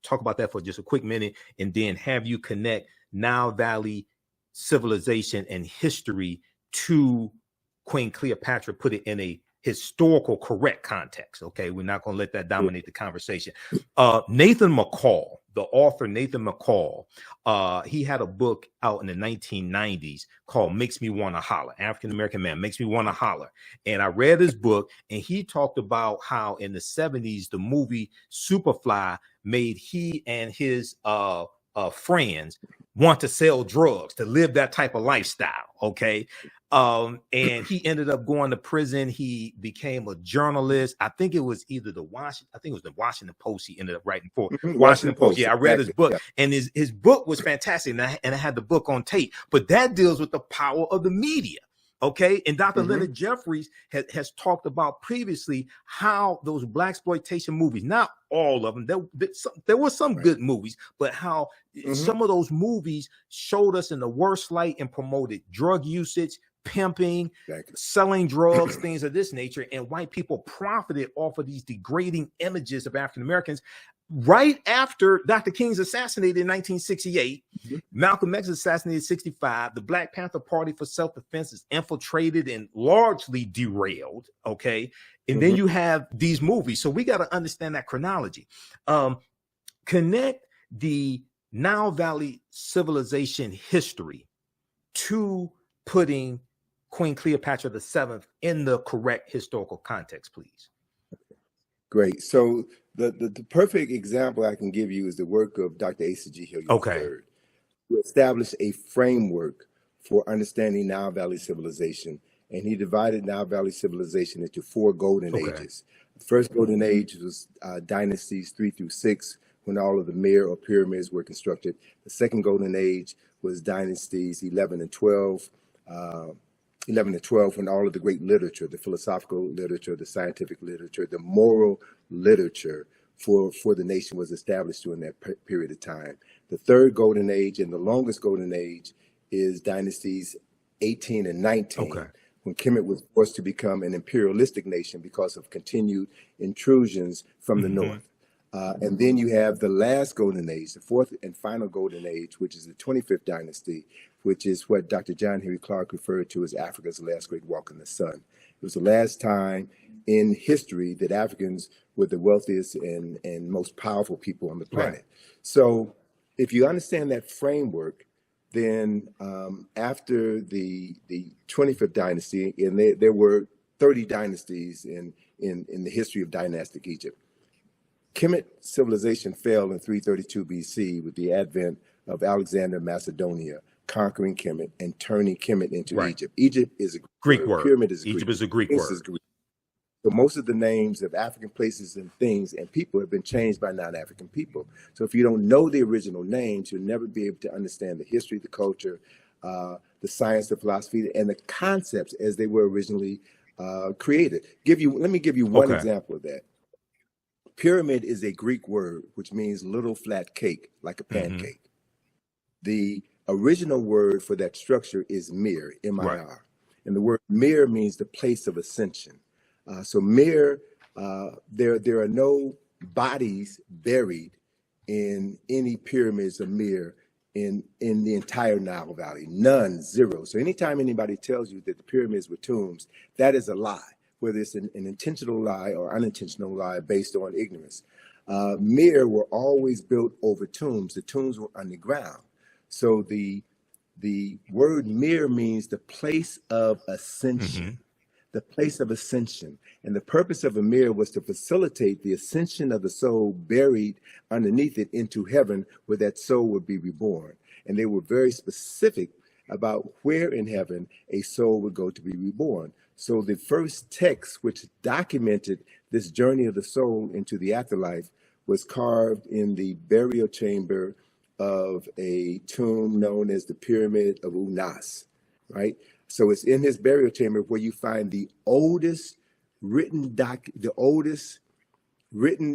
talk about that for just a quick minute, and then have you connect Nile Valley civilization and history to Queen Cleopatra, put it in a historical correct context. Okay, we're not going to let that dominate the conversation. Nathan McCall, the author Nathan McCall, he had a book out in the 1990s called Makes Me Want to Holler. African American Man Makes Me Want to Holler. And I read his book, and he talked about how in the 70s the movie Superfly made he and his friends want to sell drugs, to live that type of lifestyle. Okay. And he ended up going to prison. He became a journalist. I think it was either the Washington Post he ended up writing for. Washington Post. Yeah, I read his book, and his book was fantastic. And I had the book on tape, but that deals with the power of the media. Okay. And Dr. Leonard Jeffries has talked about previously how those blaxploitation movies, not all of them, there were some good movies, but how some of those movies showed us in the worst light and promoted drug usage, pimping, selling drugs, things of this nature. And white people profited off of these degrading images of African Americans. Right after Dr. King's assassinated in 1968, Malcolm X assassinated in 65, the Black Panther Party for Self-Defense is infiltrated and largely derailed, okay? And then you have these movies. So we got to understand that chronology. Connect the Nile Valley civilization history to putting Queen Cleopatra VII in the correct historical context, please. Great. So the perfect example I can give you is the work of Dr. Asa G. Hilliard III, who established a framework for understanding Nile Valley civilization. And he divided Nile Valley civilization into 4 golden ages. The first golden age was dynasties 3 through 6, when all of the Mir or pyramids were constructed. The second golden age was dynasties 11 and 12. 11 and 12, when all of the great literature, the philosophical literature, the scientific literature, the moral literature for the nation was established during that period of time. The third golden age and the longest golden age is dynasties 18 and 19, when Kemet was forced to become an imperialistic nation because of continued intrusions from the north. And then you have the last golden age, the fourth and final golden age, which is the 25th dynasty, which is what Dr. John Henry Clark referred to as Africa's last great walk in the sun. It was the last time in history that Africans were the wealthiest and most powerful people on the planet. So if you understand that framework, then after the 25th dynasty, and there were 30 dynasties in the history of dynastic Egypt, Kemet civilization fell in 332 BC with the advent of Alexander of Macedonia conquering Kemet and turning Kemet into Egypt. Egypt is a Greek word. Pyramid is a Egypt is a Greek word. So most of the names of African places and things and people have been changed by non-African people. So if you don't know the original names, you'll never be able to understand the history, the culture, the science, the philosophy, and the concepts as they were originally created. Let me give you one example of that. Pyramid is a Greek word, which means little flat cake, like a pancake. The original word for that structure is mir, M-I-R. And the word mir means the place of ascension. So mir, there are no bodies buried in any pyramids of mir in the entire Nile Valley. None, zero. So anytime anybody tells you that the pyramids were tombs, that is a lie, whether it's an intentional lie or unintentional lie based on ignorance. Mir were always built over tombs. The tombs were underground. So the word mir means the place of ascension, the place of ascension. And the purpose of a mir was to facilitate the ascension of the soul buried underneath it into heaven, where that soul would be reborn. And they were very specific about where in heaven a soul would go to be reborn. So the first text which documented this journey of the soul into the afterlife was carved in the burial chamber of a tomb known as the Pyramid of Unas, right? So it's in his burial chamber where you find the oldest written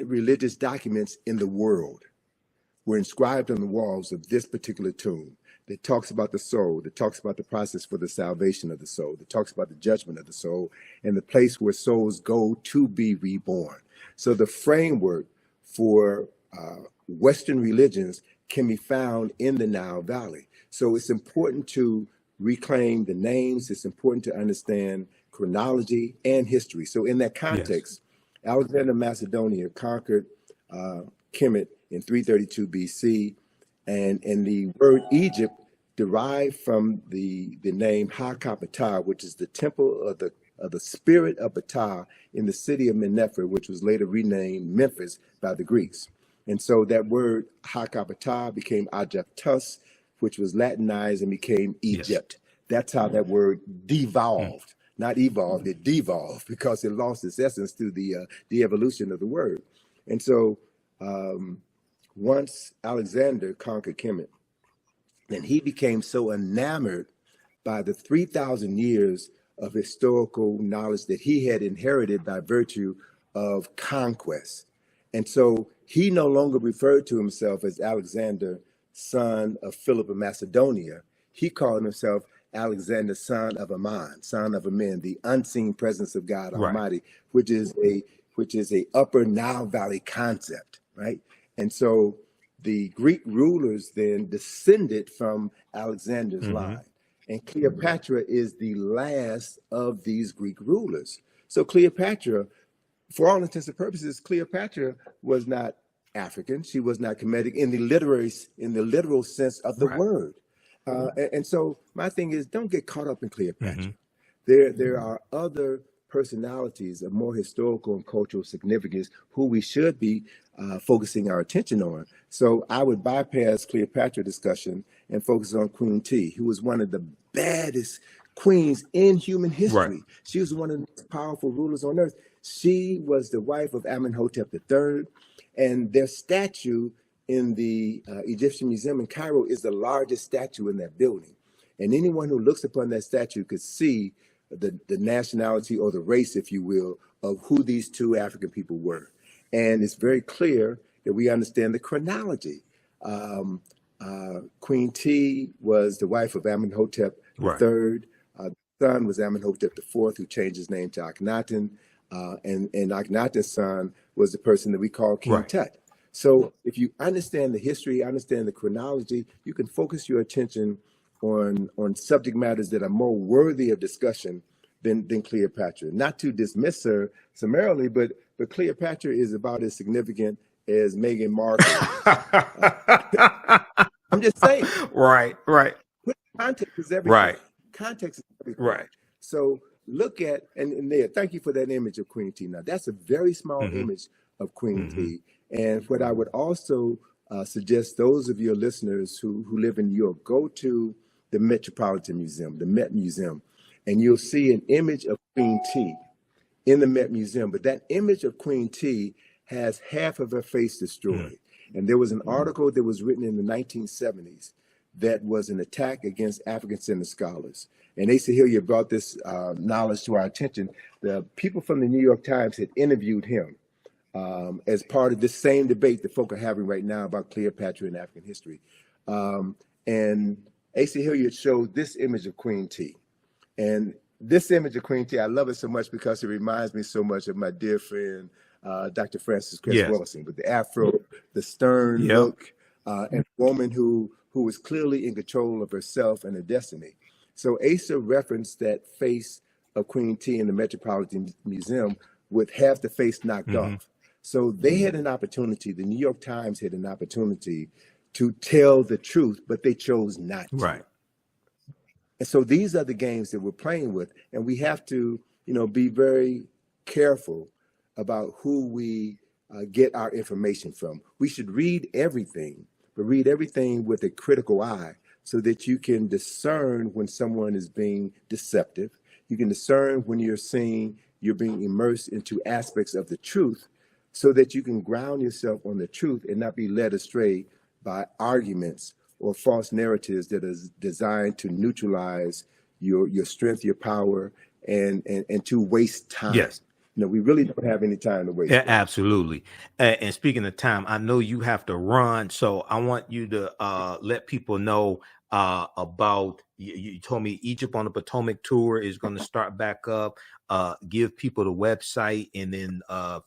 religious documents in the world were inscribed on the walls of this particular tomb that talks about the soul, that talks about the process for the salvation of the soul, that talks about the judgment of the soul, and the place where souls go to be reborn. So the framework for Western religions can be found in the Nile Valley. So it's important to reclaim the names. It's important to understand chronology and history. So in that context, Alexander Macedonia conquered Kemet in 332 BC, and the word Egypt derived from the name Ha-Kapata, which is the temple of the spirit of Ptah in the city of Mennefer, which was later renamed Memphis by the Greeks. And so that word Ha-Kapata became Aegyptus, which was Latinized and became Egypt. That's how that word devolved. Not evolved, it devolved because it lost its essence through the evolution of the word. And so once Alexander conquered Kemet, and he became so enamored by the 3,000 years of historical knowledge that he had inherited by virtue of conquest. And so he no longer referred to himself as Alexander, son of Philip of Macedonia. He called himself Alexander, son of Ammon, son of Amen, the unseen presence of God Almighty, which is a upper Nile Valley concept, right? And so the Greek rulers then descended from Alexander's line. And Cleopatra is the last of these Greek rulers. So Cleopatra, for all intents and purposes, Cleopatra was not African. She was not Kemetic in the literal sense of the word. And so my thing is, don't get caught up in Cleopatra. There are other personalities of more historical and cultural significance who we should be focusing our attention on. So I would bypass Cleopatra discussion and focus on Queen T, who was one of the baddest queens in human history. She was one of the most powerful rulers on earth. She was the wife of Imhotep III, and their statue in the Egyptian Museum in Cairo is the largest statue in that building. And anyone who looks upon that statue could see the nationality or the race, if you will, of who these two African people were. And it's very clear that we understand the chronology. Queen T was the wife of Amenhotep III. The son was Amenhotep IV, who changed his name to Akhenaten. And Akhenaten's son was the person that we call King Tut. So if you understand the history, understand the chronology, you can focus your attention on subject matters that are more worthy of discussion than Cleopatra. Not to dismiss her summarily, but Cleopatra is about as significant as Meghan Markle. I'm just saying. Right. Context is everything. Context is everything. So look at, and there, thank you for that image of Queen T. Now, that's a very small image of Queen T. And what I would also suggest those of your listeners who live in New York, go to the Metropolitan Museum, the Met Museum, and you'll see an image of Queen T in the Met Museum. But that image of Queen T has half of her face destroyed. And there was an article that was written in the 1970s that was an attack against African-centered scholars. And Asa Hilliard brought this knowledge to our attention. The people from the New York Times had interviewed him as part of this same debate that folk are having right now about Cleopatra and African history. And Asa Hilliard showed this image of Queen T. And this image of Queen T, I love it so much because it reminds me so much of my dear friend, Dr. Francis Cress Wellington, with the afro, the stern look, and a woman who was clearly in control of herself and her destiny. So Asa referenced that face of Queen T in the Metropolitan Museum with half the face knocked off. So they had an opportunity, the New York Times had an opportunity to tell the truth, but they chose not to. And so these are the games that we're playing with. And we have to, be very careful about who we get our information from. We should read everything, but read everything with a critical eye so that you can discern when someone is being deceptive. You can discern when you're being immersed into aspects of the truth so that you can ground yourself on the truth and not be led astray by arguments or false narratives that is designed to neutralize your strength, your power, and to waste time. Yes. We really don't have any time to waste. Yeah, absolutely. And speaking of time, I know you have to run, so I want you to let people know about. You told me Egypt on the Potomac tour is going to start back up. Give people the website, and then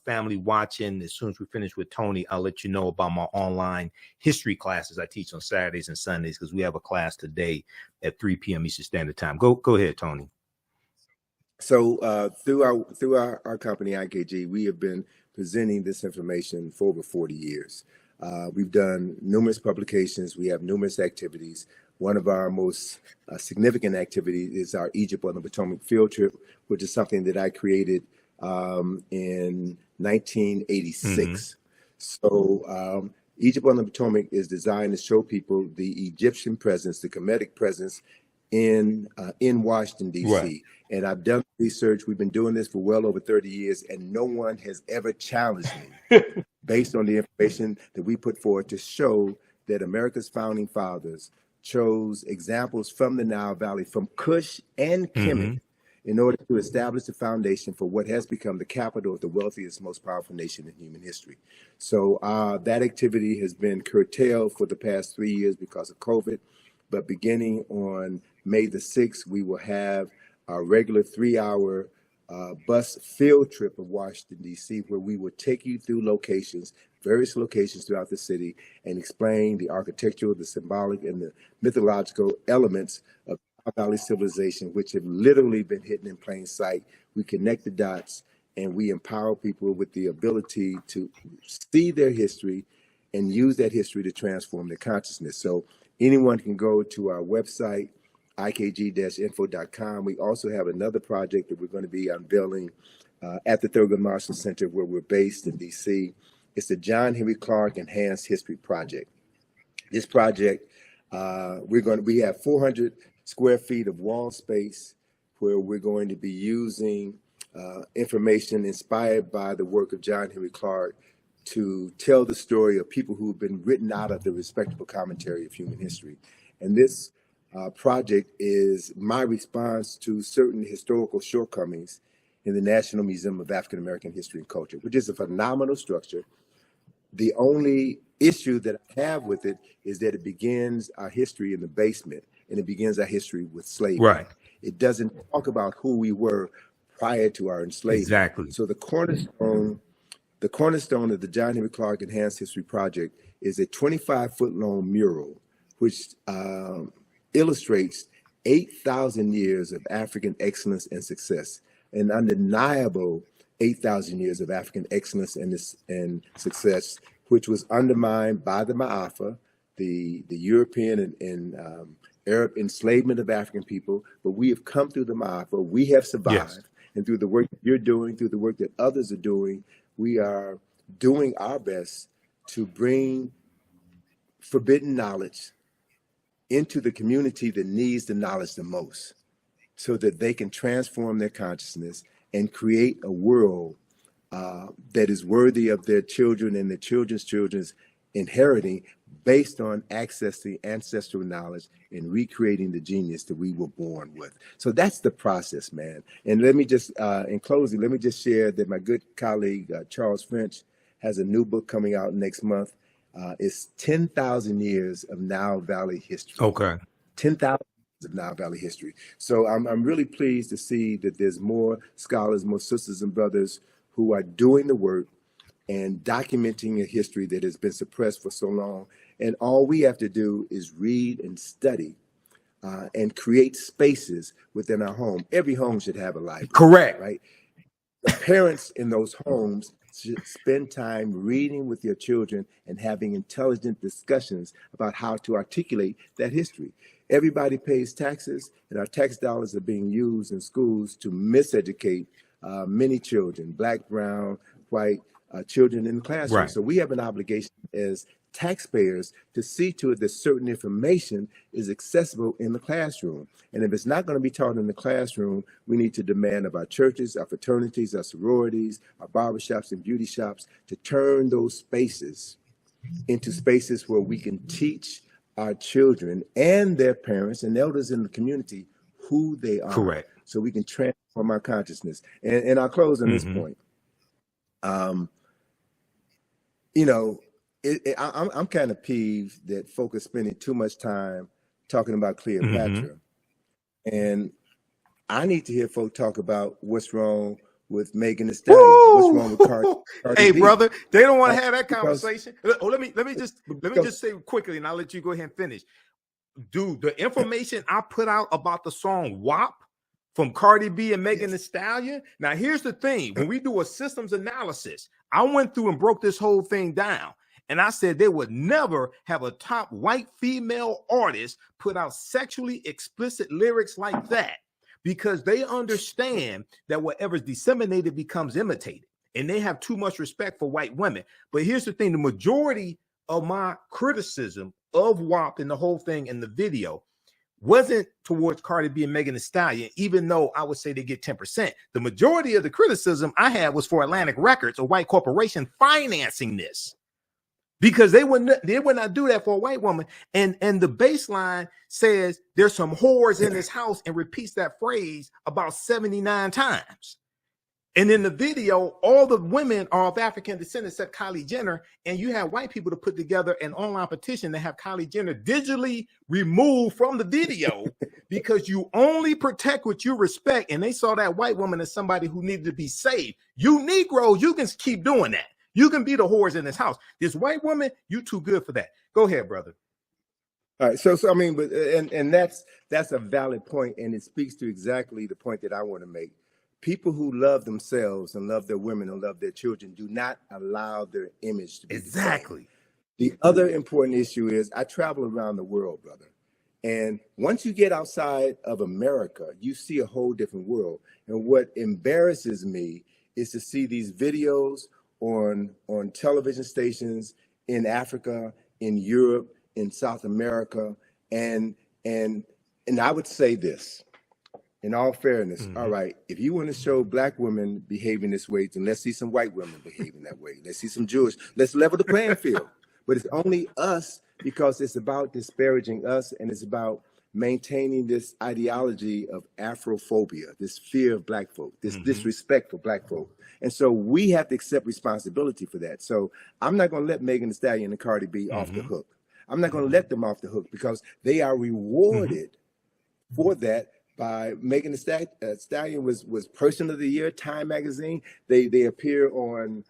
family watching. As soon as we finish with Tony, I'll let you know about my online history classes I teach on Saturdays and Sundays, because we have a class today at 3 p.m. Eastern Standard Time. Go ahead, Tony. So through our company, IKG, we have been presenting this information for over 40 years. We've done numerous publications. We have numerous activities. One of our most significant activities is our Egypt on the Potomac field trip, which is something that I created in 1986. So Egypt on the Potomac is designed to show people the Egyptian presence, the Kemetic presence in Washington, D.C. Right. And I've done research. We've been doing this for well over 30 years, and no one has ever challenged me based on the information that we put forward to show that America's founding fathers chose examples from the Nile Valley, from Kush and Kemet, in order to establish the foundation for what has become the capital of the wealthiest, most powerful nation in human history. So that activity has been curtailed for the past 3 years because of COVID. But beginning on May the 6th, we will have our regular 3-hour bus field trip of Washington, D.C., where we will take you through locations, various locations throughout the city, and explain the architectural, the symbolic, and the mythological elements of Nile Valley civilization, which have literally been hidden in plain sight. We connect the dots, and we empower people with the ability to see their history and use that history to transform their consciousness. So anyone can go to our website, ikg-info.com. We also have another project that we're going to be unveiling at the Thurgood Marshall Center, where we're based in D.C. It's the John Henry Clark Enhanced History Project. This project, we have 400 square feet of wall space where we're going to be using information inspired by the work of John Henry Clark to tell the story of people who've been written out of the respectable commentary of human history. And this project is my response to certain historical shortcomings in the National Museum of African American History and Culture, which is a phenomenal structure. The only issue that I have with it is that it begins our history in the basement, and it begins our history with slavery. Right. It doesn't talk about who we were prior to our enslavement. Exactly. So the cornerstone of the John Henry Clark Enhanced History Project is a 25-foot long mural, which illustrates 8,000 years of African excellence and success, an undeniable 8,000 years of African excellence and success, which was undermined by the Ma'afa, the European and Arab enslavement of African people. But we have come through the Ma'afa. We have survived. Yes. And through the work that you're doing, through the work that others are doing, we are doing our best to bring forbidden knowledge into the community that needs the knowledge the most, so that they can transform their consciousness and create a world that is worthy of their children and their children's children's inheriting, based on accessing ancestral knowledge and recreating the genius that we were born with. So that's the process, man. And let me just, in closing, let me just share that my good colleague, Charles French, has a new book coming out next month. It's 10,000 years of Nile Valley history. Okay. 10,000 of Nile Valley history. So I'm really pleased to see that there's more scholars, more sisters and brothers who are doing the work and documenting a history that has been suppressed for so long. And all we have to do is read and study and create spaces within our home. Every home should have a library. Correct. Right? The parents in those homes should spend time reading with their children and having intelligent discussions about how to articulate that history. Everybody pays taxes, and our tax dollars are being used in schools to miseducate many children, Black, brown, white children in the classroom. Right. So we have an obligation as taxpayers to see to it that certain information is accessible in the classroom. And if it's not going to be taught in the classroom, we need to demand of our churches, our fraternities, our sororities, our barbershops and beauty shops to turn those spaces into spaces where we can teach our children and their parents and elders in the community who they are. Correct. So we can transform our consciousness. And I'll close on this point. You know, I'm kind of peeved that folk are spending too much time talking about Cleopatra. And I need to hear folk talk about what's wrong with Megan Thee Stallion. Woo! What's wrong with Cardi Hey, B? brother, they don't want to have that conversation. Let me because, just say quickly, and I'll let you go ahead and finish. Dude, the information I put out about the song WAP from Cardi B and Megan Thee Stallion. Now, here's the thing. When we do a systems analysis, I went through and broke this whole thing down. And I said they would never have a top white female artist put out sexually explicit lyrics like that, because they understand that whatever's disseminated becomes imitated. And they have too much respect for white women. But here's the thing. The majority of my criticism of WAP and the whole thing in the video wasn't towards Cardi B and Megan Thee Stallion, even though I would say they get 10%. The majority of the criticism I had was for Atlantic Records, a white corporation, financing this, because they would not do that for a white woman. And the baseline says there's some whores in this house and repeats that phrase about 79 times. And in the video, all the women are of African descent except Kylie Jenner. And you have white people to put together an online petition to have Kylie Jenner digitally removed from the video because you only protect what you respect. And they saw that white woman as somebody who needed to be saved. You Negroes, you can keep doing that. You can be the whores in this house. This white woman, you too good for that. Go ahead, brother. All right. So I mean, but and that's a valid point, and it speaks to exactly the point that I want to make. People who love themselves and love their women and love their children do not allow their image to be exactly. The other important issue is I travel around the world, brother. And once you get outside of America, you see a whole different world. And what embarrasses me is to see these videos on television stations in Africa, in Europe, in South America. And I would say this. In all fairness, all right, if you want to show black women behaving this way, then let's see some white women behaving that way. Let's see some Jewish. Let's level the playing field. But it's only us because it's about disparaging us, and it's about maintaining this ideology of Afrophobia, this fear of black folk, this disrespect for black folk. And so we have to accept responsibility for that. So I'm not going to let Megan Thee Stallion and Cardi B off the hook. I'm not going to let them off the hook because they are rewarded for that. By Megan Thee Stallion was Person of the Year, Time magazine. They appear on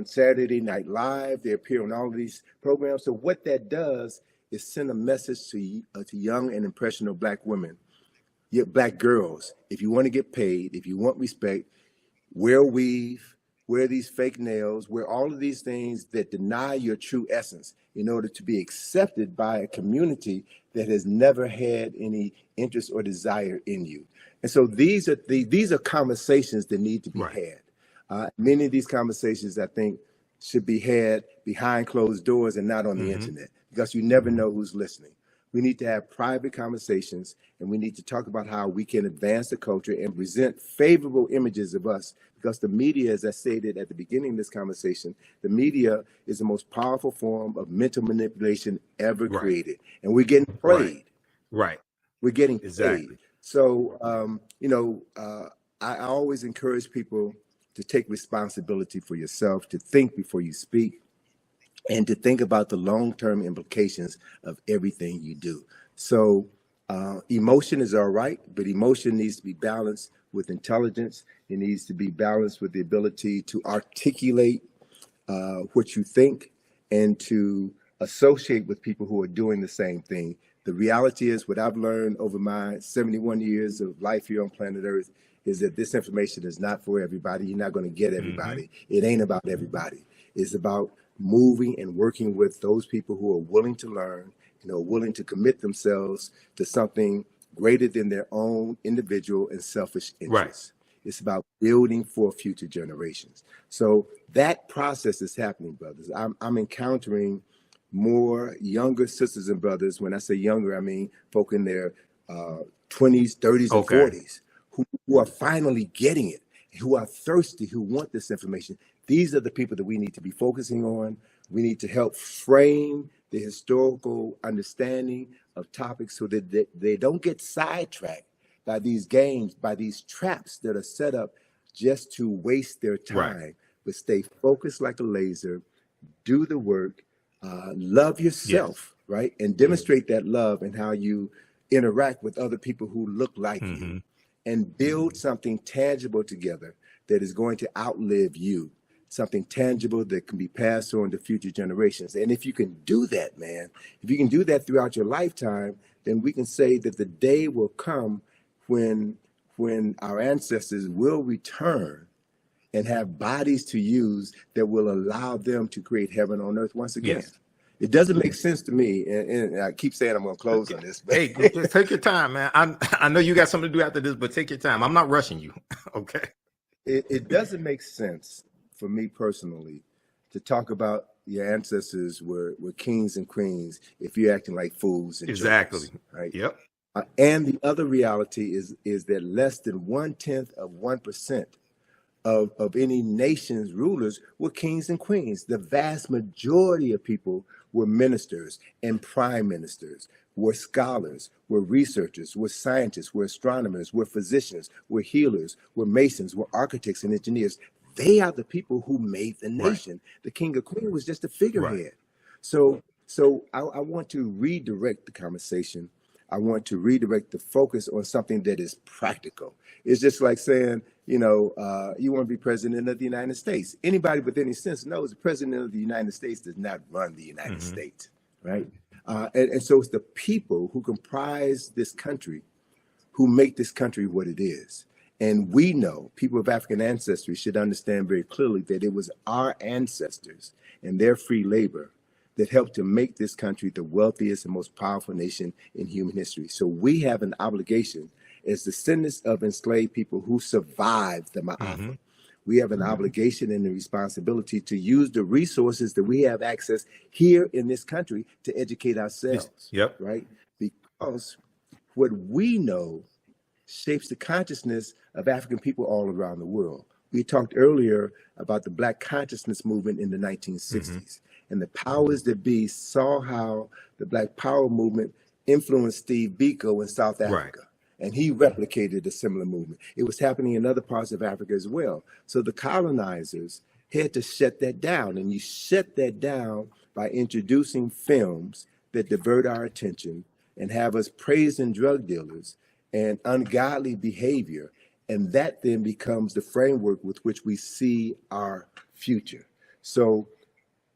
Saturday Night Live. They appear on all of these programs. So what that does is send a message to young and impressionable black women, black girls. If you want to get paid, if you want respect, wear weave, wear these fake nails, wear all of these things that deny your true essence in order to be accepted by a community that has never had any interest or desire in you. And so these are conversations that need to be had. Many of these conversations, I think, should be had behind closed doors and not on the internet, because you never know who's listening. We need to have private conversations, and we need to talk about how we can advance the culture and present favorable images of us, because the media, as I stated at the beginning of this conversation, the media is the most powerful form of mental manipulation ever created. And we're getting played. We're getting played. So, I always encourage people to take responsibility for yourself, to think before you speak, and to think about the long-term implications of everything you do. So emotion is all right, but emotion needs to be balanced with intelligence. It needs to be balanced with the ability to articulate what you think and to associate with people who are doing the same thing. The reality is, what I've learned over my 71 years of life here on planet Earth is that this information is not for everybody. You're not going to get everybody. It ain't about everybody. It's about moving and working with those people who are willing to learn, willing to commit themselves to something greater than their own individual and selfish interests. It's about building for future generations. So that process is happening, brothers. I'm encountering more younger sisters and brothers. When I say younger, I mean folk in their 20s, 30s, and 40s who are finally getting it, who are thirsty, who want this information. These are the people that we need to be focusing on. We need to help frame the historical understanding of topics so that they don't get sidetracked by these games, by these traps that are set up just to waste their time, but stay focused like a laser, do the work, love yourself, right? And demonstrate that love and how you interact with other people who look like you, and build something tangible together that is going to outlive you, something tangible that can be passed on to future generations. And if you can do that, man, if you can do that throughout your lifetime, then we can say that the day will come when our ancestors will return and have bodies to use that will allow them to create heaven on earth once again. It doesn't make sense to me, and I keep saying I'm going to close on this. But hey, just take your time, man. I know you got something to do after this, but take your time. I'm not rushing you. Okay. It doesn't make sense for me personally to talk about your ancestors were kings and queens if you're acting like fools and jerks, right? Yep. And the other reality is that less than 0.1% of any nation's rulers were kings and queens. The vast majority of people were ministers and prime ministers, were scholars, were researchers, were scientists, were astronomers, were physicians, were healers, were masons, were architects and engineers. They are the people who made the nation. The king or queen was just a figurehead. So I want to redirect the conversation. I want to redirect the focus on something that is practical. It's just like saying, you want to be president of the United States. Anybody with any sense knows the president of the United States does not run the United States, right? And so it's the people who comprise this country who make this country what it is. And we know, people of African ancestry should understand very clearly that it was our ancestors and their free labor that helped to make this country the wealthiest and most powerful nation in human history. So we have an obligation as descendants of enslaved people who survived the Ma'afa. We have an obligation and a responsibility to use the resources that we have access here in this country to educate ourselves, right? Because what we know shapes the consciousness of African people all around the world. We talked earlier about the Black consciousness movement in the 1960s. And the powers that be saw how the Black Power movement influenced Steve Biko in South Africa. And he replicated a similar movement. It was happening in other parts of Africa as well. So the colonizers had to shut that down. And you shut that down by introducing films that divert our attention and have us praising drug dealers and ungodly behavior. And that then becomes the framework with which we see our future. So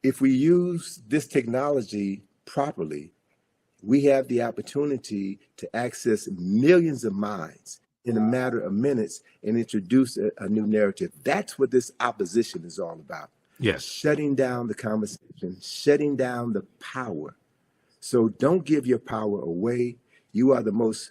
if we use this technology properly, we have the opportunity to access millions of minds in a matter of minutes and introduce a new narrative. That's what this opposition is all about. Shutting down the conversation, shutting down the power. So don't give your power away. You are the most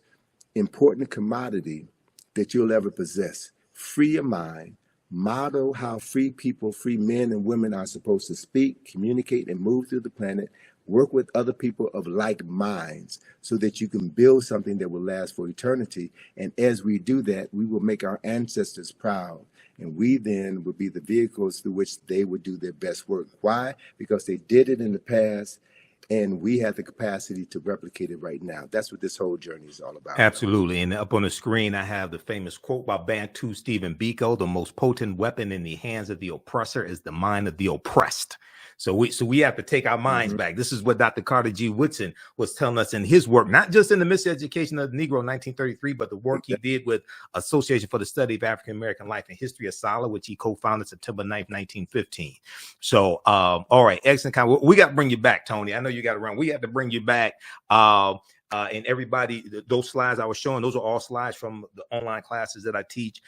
important commodity that you'll ever possess. Free your mind. Model how free people, free men and women are supposed to speak, communicate, and move through the planet. Work with other people of like minds so that you can build something that will last for eternity. And as we do that, we will make our ancestors proud. And we then will be the vehicles through which they would do their best work. Why? Because they did it in the past. And we have the capacity to replicate it right now. That's what this whole journey is all about. Absolutely. And up on the screen, I have the famous quote by Bantu Stephen Biko: "The most potent weapon in the hands of the oppressor is the mind of the oppressed." So we have to take our minds back. This is what Dr. Carter G. Woodson was telling us in his work, not just in the Miseducation of the Negro in 1933, but the work he did with Association for the Study of African American Life and History, ASALH, which he co-founded September 9th, 1915. So, all right, excellent. We got to bring you back, Tony. I know you got to run. We have to bring you back. And everybody, those slides I was showing, those are all slides from the online classes that I teach.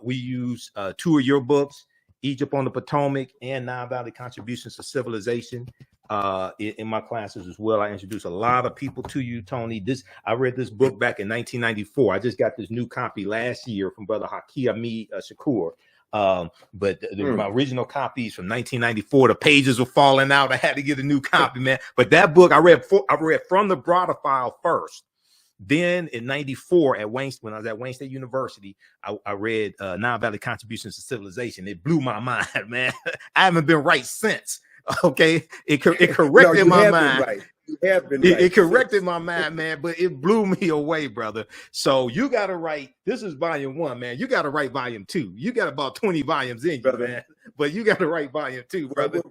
We use 2 of your books, Egypt on the Potomac and Nile Valley Contributions to Civilization, in my classes as well. I introduce a lot of people to you, Tony. I read this book back in 1994. I just got this new copy last year from Brother Haki Shakur. But my original copies from 1994, the pages were falling out. I had to get a new copy, man. But that book I read from the Browder file first. Then in 94 at Wayne, when I was at Wayne State University, I read Nile Valley Contributions to Civilization. It blew my mind, man. I haven't been right since. Okay, it corrected my mind. Right. You have been right. It corrected my mind, man, but it blew me away, brother. So you got to write. This is volume 1, man. You got to write volume 2. You got about 20 volumes in you, man. But you got to write volume 2, brother.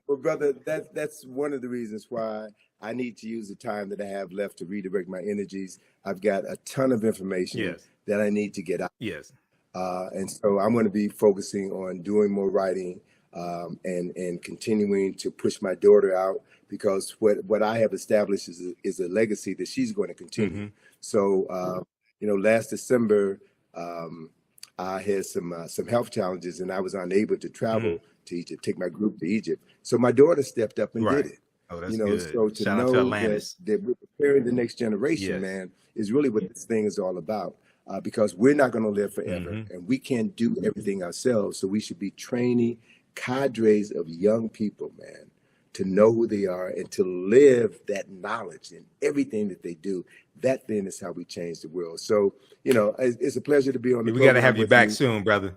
Well, brother, that's one of the reasons why I need to use the time that I have left to redirect my energies. I've got a ton of information that I need to get out. Yes. And so I'm going to be focusing on doing more writing and continuing to push my daughter out, because what I have established is a legacy that she's going to continue. So, last December, I had some health challenges and I was unable to travel to Egypt, take my group to Egypt. So my daughter stepped up and did it. Oh, that's good. So to Shout out know to Atlantis. that we're preparing the next generation, man, is really what this thing is all about. Because we're not going to live forever, and we can't do everything ourselves. So we should be training cadres of young people, man, to know who they are and to live that knowledge in everything that they do. That then is how we change the world. So, it's a pleasure to be on the program. We got to have you back soon, brother.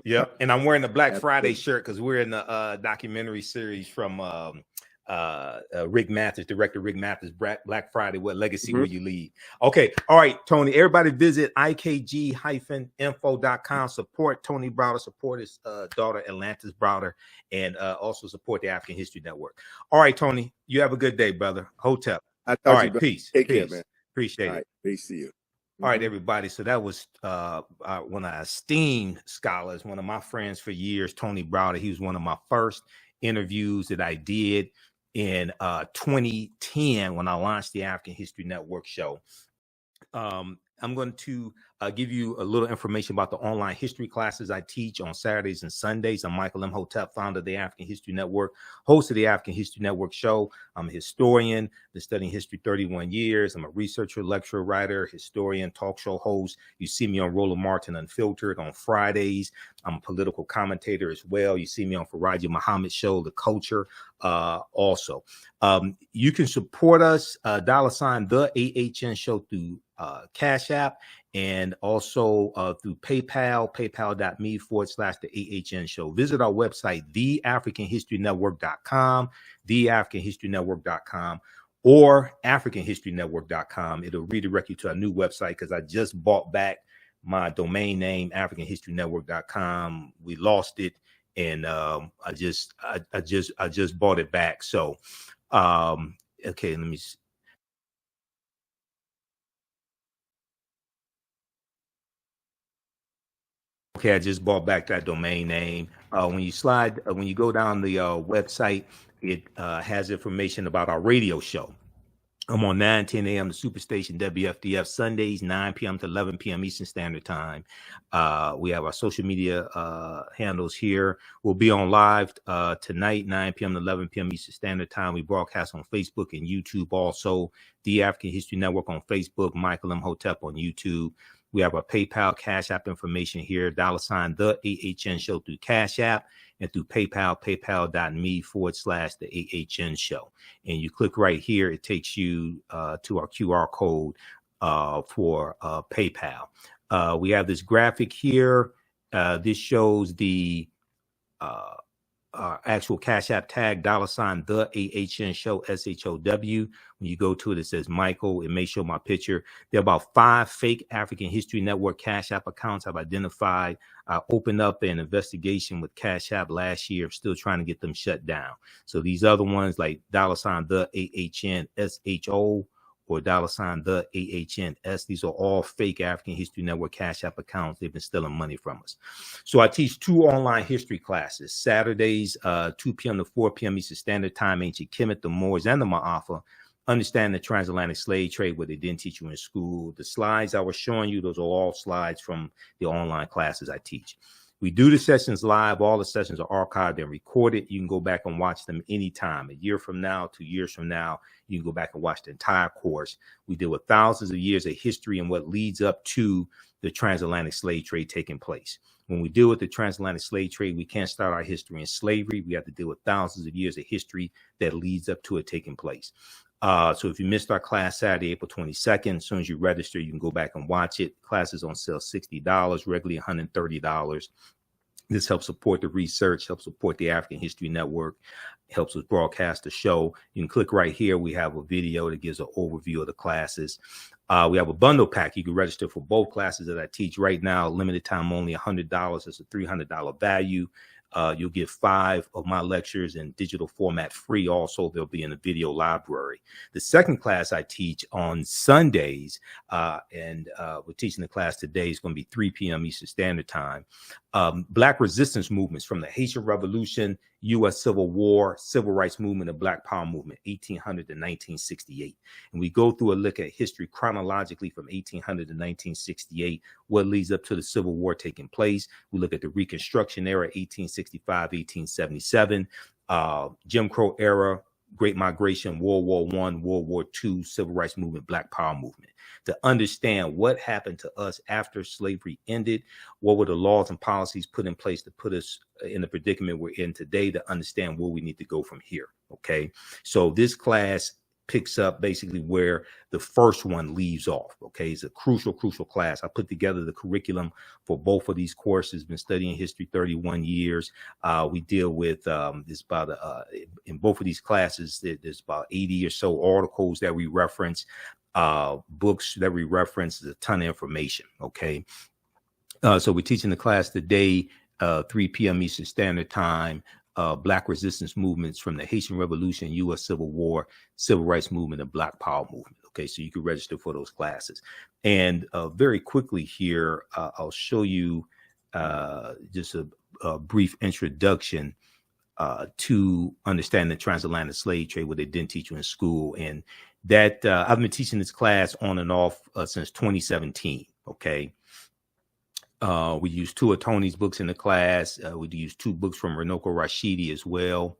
Yep. And I'm wearing the Black Friday shirt because we're in the documentary series from Rick Mathers, director Rick Mathers, Black Friday, What Legacy Will You Leave? Okay. All right, Tony, everybody visit ikg-info.com. Support Tony Browder, support his daughter, Atlantis Browder, and also support the African History Network. All right, Tony, you have a good day, brother. Hotep. All right, peace. Take care, man. Appreciate it. Peace to you. All right, everybody. So that was one of our esteemed scholars, one of my friends for years, Tony Browder. He was one of my first interviews that I did in 2010 when I launched the African History Network show. I'm going to give you a little information about the online history classes I teach on Saturdays and Sundays. I'm Michael Imhotep, founder of the African History Network, host of the African History Network show. I'm a historian, been studying history 31 years. I'm a researcher, lecturer, writer, historian, talk show host. You see me on Roland Martin Unfiltered on Fridays. I'm a political commentator as well. You see me on Faraji Muhammad show, The Culture, also. You can support us, $, the AHN show through Cash App, and also through PayPal, paypal.me/the AHN show. Visit our website, theafricanhistorynetwork.com, theafricanhistorynetwork.com, or africanhistorynetwork.com. It'll redirect you to a new website because I just bought back my domain name, africanhistorynetwork.com. We lost it, and I just bought it back. So, okay, let me see. Okay, I just bought back that domain name. When you go down the website, it has information about our radio show. I'm on 9:10 a.m. the Superstation WFDF Sundays, 9 p.m. to 11 p.m. Eastern Standard Time. We have our social media handles here. We'll be on live tonight, 9 p.m. to 11 p.m. Eastern Standard Time. We broadcast on Facebook and YouTube also. The African History Network on Facebook, Michael Imhotep on YouTube. We have our PayPal, Cash App information here, $, the AHN show through Cash App, and through PayPal, paypal.me/the AHN show. And you click right here, it takes you to our QR code for PayPal. We have this graphic here. This shows the actual Cash App tag, $, the AHN show, SHOW. When you go to it, it says Michael. It may show my picture. There are about 5 fake African History Network Cash App accounts I've identified. I opened up an investigation with Cash App last year. I'm still trying to get them shut down. So these other ones like $, the AHN SHO, or $, the AHNS. These are all fake African History Network Cash App accounts. They've been stealing money from us. So I teach 2 online history classes, Saturdays, 2 p.m. to 4 p.m. Eastern Standard Time, Ancient Kemet, the Moors, and the Ma'afa. Understand the transatlantic slave trade, what they didn't teach you in school. The slides I was showing you, those are all slides from the online classes I teach. We do the sessions live. All the sessions are archived and recorded. You can go back and watch them anytime. A year from now, 2 years from now, you can go back and watch the entire course. We deal with thousands of years of history and what leads up to the transatlantic slave trade taking place. When we deal with the transatlantic slave trade, we can't start our history in slavery. We have to deal with thousands of years of history that leads up to it taking place. So if you missed our class Saturday, April 22nd, as soon as you register, you can go back and watch it. Class is on sale $60, regularly $130. This helps support the research, helps support the African History Network, helps us broadcast the show. You can click right here. We have a video that gives an overview of the classes. We have a bundle pack. You can register for both classes that I teach right now. Limited time only, $100. It's a $300 value. You'll get 5 of my lectures in digital format free. Also, they'll be in the video library. The second class I teach on Sundays, and we're teaching the class today. It's going to be 3 p.m. Eastern Standard Time. Black resistance movements from the Haitian Revolution, U.S. Civil War, Civil Rights Movement, and Black Power Movement, 1800 to 1968. And we go through a look at history chronologically from 1800 to 1968, what leads up to the Civil War taking place. We look at the Reconstruction era, 1865, 1877, Jim Crow era, Great Migration, World War I, World War II, Civil Rights Movement, Black Power Movement. To understand what happened to us after slavery ended, what were the laws and policies put in place to put us in the predicament we're in today, to understand where we need to go from here. Okay, so this class picks up basically where the first one leaves off. Okay, it's a crucial class. I put together the curriculum for both of these courses. Been studying history 31 years. We deal with this about in both of these classes. There's about 80 or so articles that we reference, books that we reference. There's a ton of information. Okay, so we're teaching the class today, 3 p.m. Eastern Standard Time. Black resistance movements from the Haitian Revolution, U.S. Civil War, Civil Rights Movement, and Black Power Movement. Okay, so you can register for those classes. And very quickly here, I'll show you just a brief introduction to understand the transatlantic slave trade, what they didn't teach you in school. And that I've been teaching this class on and off since 2017. Okay. We use 2 of Tony's books in the class. We use 2 books from Runoko Rashidi as well.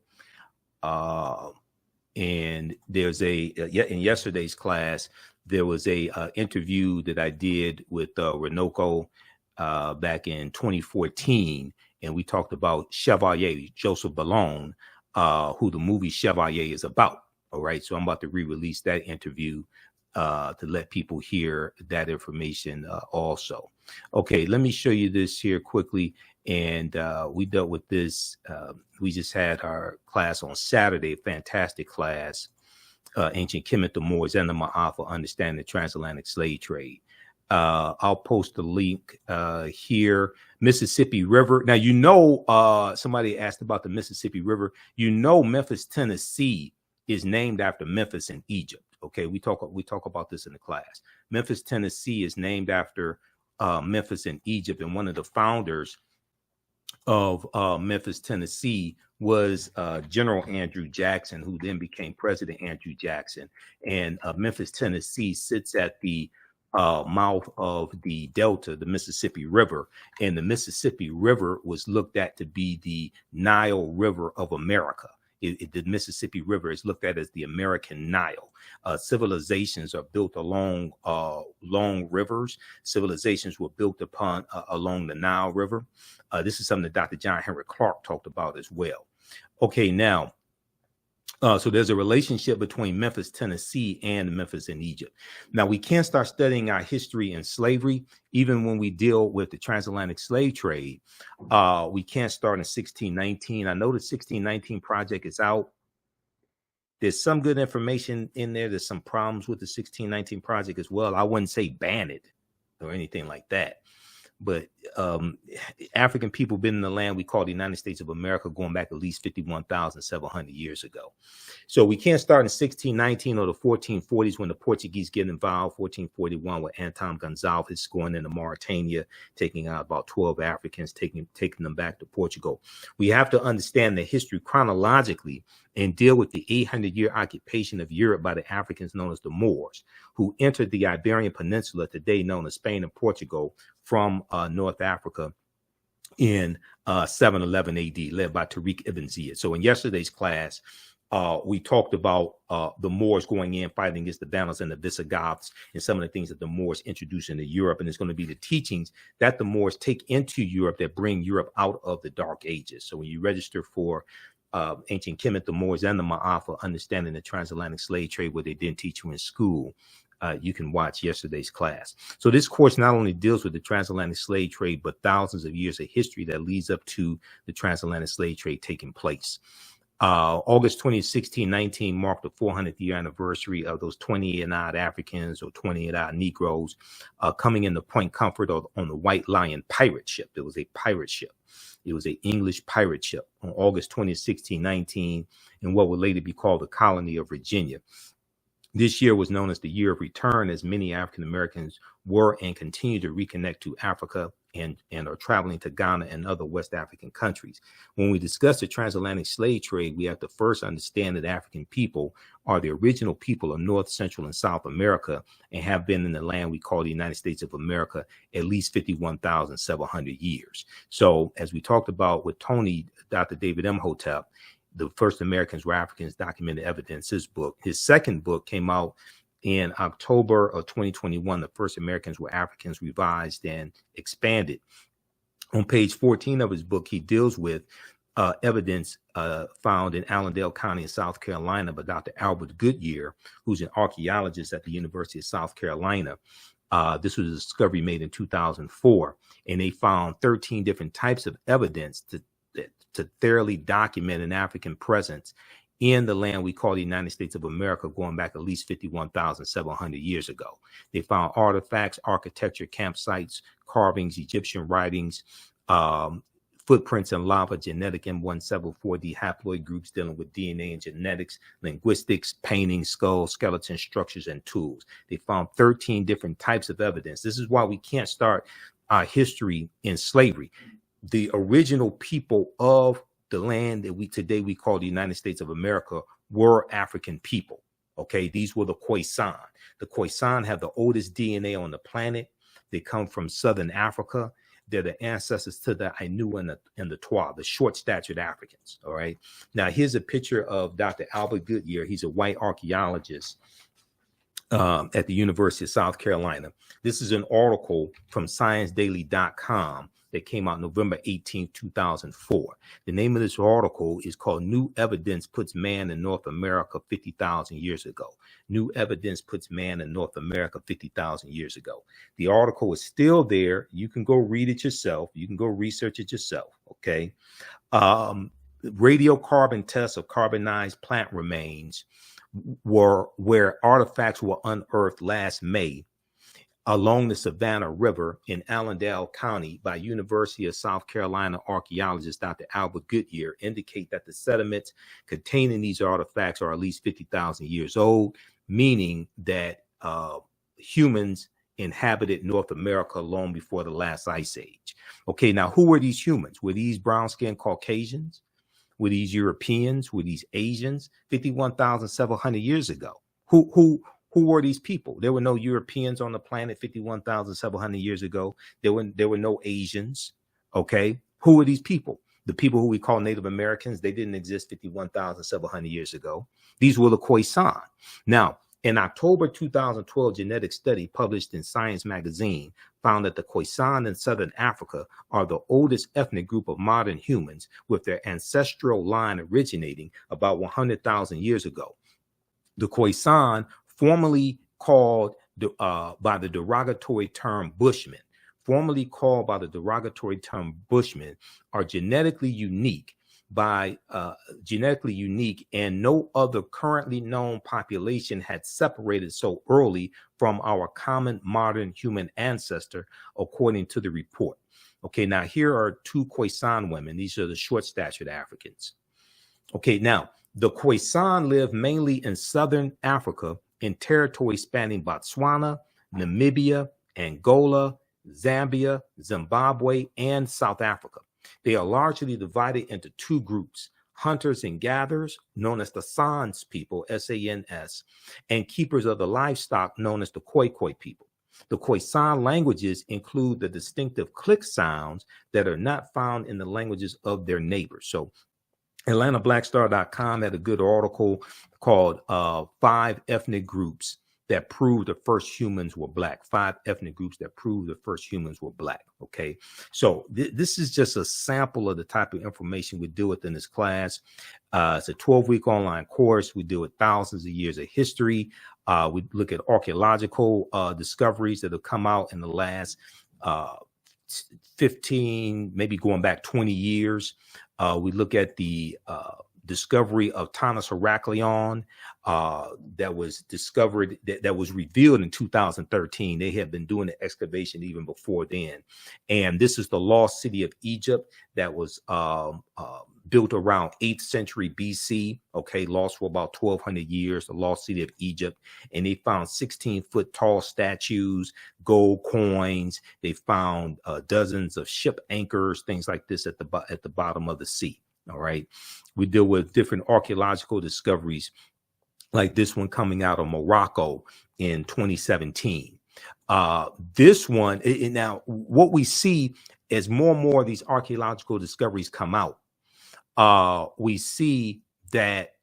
And there's in yesterday's class, there was a interview that I did with Runoko back in 2014. And we talked about Chevalier, Joseph Ballone, who the movie Chevalier is about. All right. So I'm about to re-release that interview to let people hear that information also. Okay, let me show you this here quickly. And we dealt with this. We just had our class on Saturday, fantastic class, Ancient Kemet, the Moors, and the Ma'afa, Understanding the Transatlantic Slave Trade. I'll post the link here. Mississippi River. Now, you know, somebody asked about the Mississippi River. You know, Memphis, Tennessee is named after Memphis in Egypt. Okay, we talk about this in the class. Memphis, Tennessee is named after Memphis in Egypt, and one of the founders of Memphis, Tennessee was General Andrew Jackson, who then became President Andrew Jackson. And Memphis, Tennessee sits at the mouth of the Delta, the Mississippi River, and the Mississippi River was looked at to be the Nile River of America. The Mississippi River is looked at as the American Nile. Civilizations are built along long rivers. Civilizations were built upon along the Nile River. This is something that Dr. John Henry Clark talked about as well. Okay, now, so there's a relationship between Memphis, Tennessee, and Memphis in Egypt. Now, we can't start studying our history in slavery, even when we deal with the transatlantic slave trade. We can't start in 1619. I know the 1619 project is out. There's some good information in there. There's some problems with the 1619 project as well. I wouldn't say ban it or anything like that. But African people been in the land we call the United States of America going back at least 51,700 years ago. So we can't start in 1619 or the 1440s when the Portuguese get involved. 1441 with Anton Gonzalez going into Mauritania, taking out about 12 Africans, taking them back to Portugal. We have to understand the history chronologically and deal with the 800-year occupation of Europe by the Africans known as the Moors, who entered the Iberian Peninsula, today known as Spain and Portugal, from North Africa in 711 AD, led by Tariq ibn Ziyad. So in yesterday's class, we talked about the Moors going in, fighting against the Vandals and the Visigoths, and some of the things that the Moors introduced into Europe. And it's going to be the teachings that the Moors take into Europe that bring Europe out of the Dark Ages. So when you register for Ancient Kemet, the Moors, and the Ma'afa, understanding the transatlantic slave trade, what they didn't teach you in school, you can watch yesterday's class. So this course not only deals with the transatlantic slave trade, but thousands of years of history that leads up to the transatlantic slave trade taking place. August 2016-19 marked the 400th year anniversary of those 28-odd Africans or 28-odd Negroes coming into Point Comfort on the White Lion pirate ship. It was a pirate ship. It was an English pirate ship on August 2016-19 in what would later be called the colony of Virginia. This year was known as the Year of Return, as many African Americans were and continue to reconnect to Africa and are traveling to Ghana and other West African countries. When we discuss the transatlantic slave trade, we have to first understand that African people are the original people of North, Central, and South America and have been in the land we call the United States of America at least 51,700 years. So as we talked about with Tony, Dr. David Imhotep, the first Americans were Africans, documented evidence. His second book came out in October of 2021. The first Americans were Africans, revised and expanded. On page 14 of his book, he deals with evidence found in Allendale County in South Carolina by Dr. Albert Goodyear, who's an archaeologist at the University of South Carolina. This was a discovery made in 2004, and they found 13 different types of evidence to thoroughly document an African presence in the land we call the United States of America, going back at least 51,700 years ago. They found artifacts, architecture, campsites, carvings, Egyptian writings, footprints in lava, genetic M174D haploid groups dealing with DNA and genetics, linguistics, paintings, skulls, skeletons, structures, and tools. They found 13 different types of evidence. This is why we can't start our history in slavery. The original people of the land that we call the United States of America were African people. Okay, these were the Khoisan. The Khoisan have the oldest DNA on the planet. They come from Southern Africa. They're the ancestors to the Ainu and the Twa, the short-statured Africans. All right. Now here's a picture of Dr. Albert Goodyear. He's a white archaeologist at the University of South Carolina. This is an article from ScienceDaily.com that came out November 18, 2004. The name of this article is called New Evidence Puts Man in North America 50,000 Years Ago. New Evidence Puts Man in North America 50,000 years ago. The article is still there. You can go read it yourself. You can go research it yourself, okay? Radiocarbon tests of carbonized plant remains were where artifacts were unearthed last May along the Savannah River in Allendale County by University of South Carolina archaeologist Dr. Albert Goodyear indicate that the sediments containing these artifacts are at least 50,000 years old, meaning that humans inhabited North America long before the last ice age. Okay, now who were these humans? Were these brown-skinned Caucasians? Were these Europeans? Were these Asians? 51,700 years ago. Who were these people? There were no Europeans on the planet 51,700 years ago. There were no Asians. Okay. Who were these people? The people who we call Native Americans, they didn't exist 51,700 years ago. These were the Khoisan. Now, in October 2012, genetic study published in Science magazine found that the Khoisan in Southern Africa are the oldest ethnic group of modern humans, with their ancestral line originating about 100,000 years ago. The Khoisan, formerly called by the derogatory term Bushmen, are genetically unique and no other currently known population had separated so early from our common modern human ancestor, according to the report. Okay, now here are two Khoisan women. These are the short-statured Africans. Okay, now the Khoisan live mainly in Southern Africa in territory spanning Botswana, Namibia, Angola, Zambia, Zimbabwe, and South Africa. They are largely divided into two groups: hunters and gatherers, known as the Sans people, S-A-N-S, and keepers of the livestock, known as the Khoikhoi people. The Khoisan languages include the distinctive click sounds that are not found in the languages of their neighbors. So AtlantaBlackStar.com had a good article called 5 Ethnic Groups that prove the first humans were black. 5 ethnic groups that prove the first humans were black. Okay. So this is just a sample of the type of information we deal with in this class. It's a 12-week online course. We deal with thousands of years of history. We look at archaeological discoveries that have come out in the last 15, maybe going back 20 years. We look at the discovery of Tanis Heracleon that was discovered, that was revealed in 2013. They had been doing the excavation even before then. And this is the lost city of Egypt that was built around 8th century BC, okay, lost for about 1,200 years, the lost city of Egypt. And they found 16-foot tall statues, gold coins. They found dozens of ship anchors, things like this at the bottom of the sea. All right. We deal with different archaeological discoveries like this one coming out of Morocco in 2017. This one, now what we see as more and more of these archaeological discoveries come out, we see that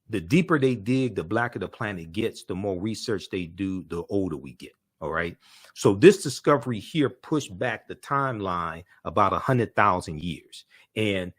the deeper they dig, the blacker the planet gets, the more research they do, the older we get. All right. So this discovery here pushed back the timeline about 100,000 years. And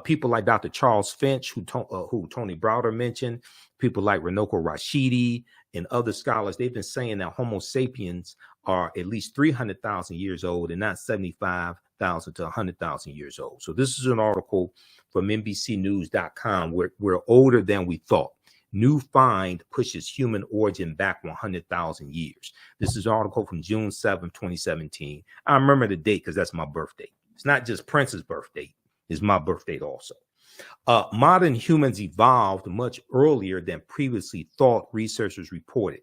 people like Dr. Charles Finch, who Tony Browder mentioned, people like Runoko Rashidi and other scholars, they've been saying that Homo sapiens are at least 300,000 years old and not 75,000 to 100,000 years old. So this is an article from NBCnews.com. We're older than we thought. New find pushes human origin back 100,000 years. This is an article from June 7, 2017. I remember the date because that's my birthday. It's not just Prince's birthday. Is my birthday also. Modern humans evolved much earlier than previously thought, researchers reported.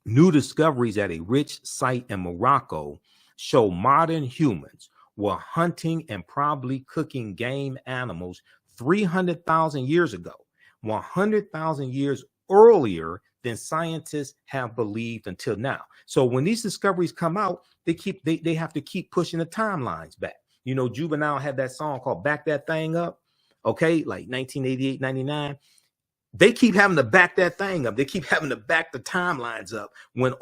New discoveries at a rich site in Morocco show modern humans were hunting and probably cooking game animals 300,000 years ago, 100,000 years earlier than scientists have believed until now. So when these discoveries come out, they have to keep pushing the timelines back. You know, Juvenile had that song called Back That Thing Up, okay, like 1988, 99. They keep having to back that thing up. They keep having to back the timelines up when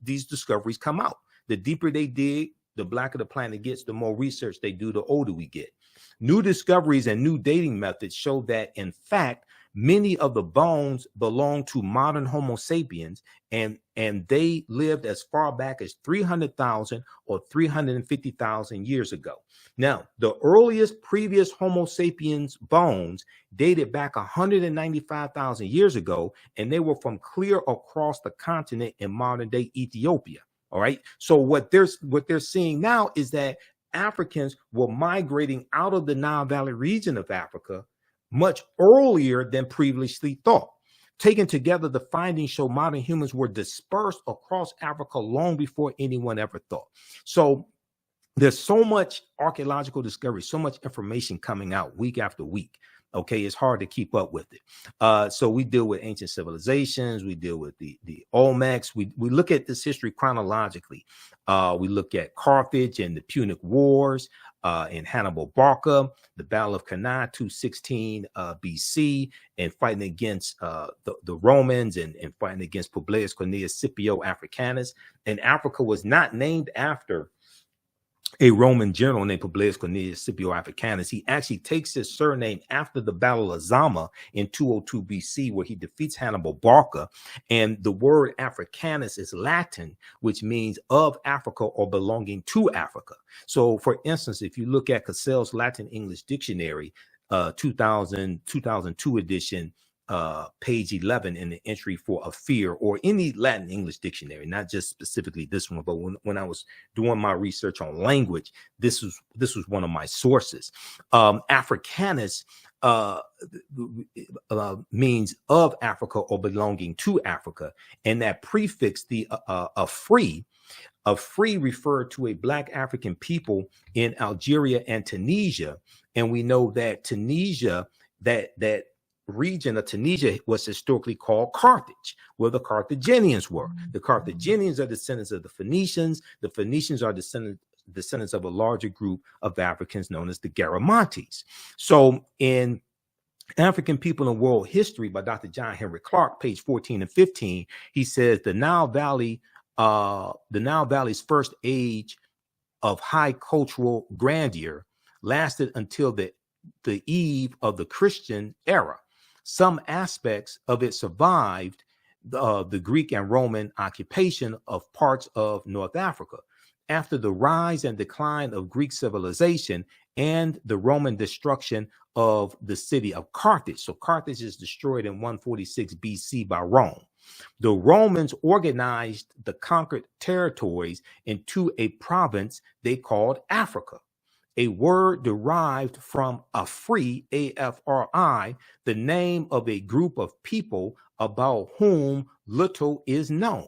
these discoveries come out. The deeper they dig, the blacker the planet gets, the more research they do, the older we get. New discoveries and new dating methods show that, in fact, many of the bones belong to modern Homo sapiens, and they lived as far back as 300,000 or 350,000 years ago. Now, the earliest previous Homo sapiens bones dated back 195,000 years ago, and they were from clear across the continent in modern day Ethiopia. All right. So what they're seeing now is that Africans were migrating out of the Nile Valley region of Africa much earlier than previously thought. Taken together, the findings show modern humans were dispersed across Africa long before anyone ever thought. So there's so much archaeological discovery, so much information coming out week after week. Okay, it's hard to keep up with it. So we deal with ancient civilizations. We deal with the Olmecs. We look at this history chronologically. We look at Carthage and the Punic Wars, and Hannibal Barca, the Battle of Cannae, 216 BC, and fighting against the Romans and fighting against Publius Cornelius Scipio Africanus. And Africa was not named after a Roman general named Publius Cornelius Scipio Africanus. He actually takes his surname after the Battle of Zama in 202 BC, where he defeats Hannibal Barca. And the word Africanus is Latin, which means of Africa or belonging to Africa. So, for instance, if you look at Cassell's Latin English Dictionary, 2002 edition, page 11 in the entry for a fear, or any Latin English dictionary, not just specifically this one, but when I was doing my research on language, this was one of my sources. Africanus means of Africa or belonging to Africa, and that prefix, the a free referred to a Black African people in Algeria and Tunisia. And we know that Tunisia, that region of Tunisia was historically called Carthage, where the Carthaginians were. The Carthaginians are descendants of the Phoenicians. The Phoenicians are descendants descendants of a larger group of Africans known as the Garamantes. So in African People in World History by Dr. John Henry Clark, page 14 and 15, he says the Nile Valley's first age of high cultural grandeur lasted until the eve of the Christian era. Some aspects of it survived the Greek and Roman occupation of parts of North Africa. After the rise and decline of Greek civilization and the Roman destruction of the city of Carthage. So Carthage is destroyed in 146 BC by Rome. The Romans organized the conquered territories into a province they called Africa, a word derived from Afri, A-F-R-I, the name of a group of people about whom little is known.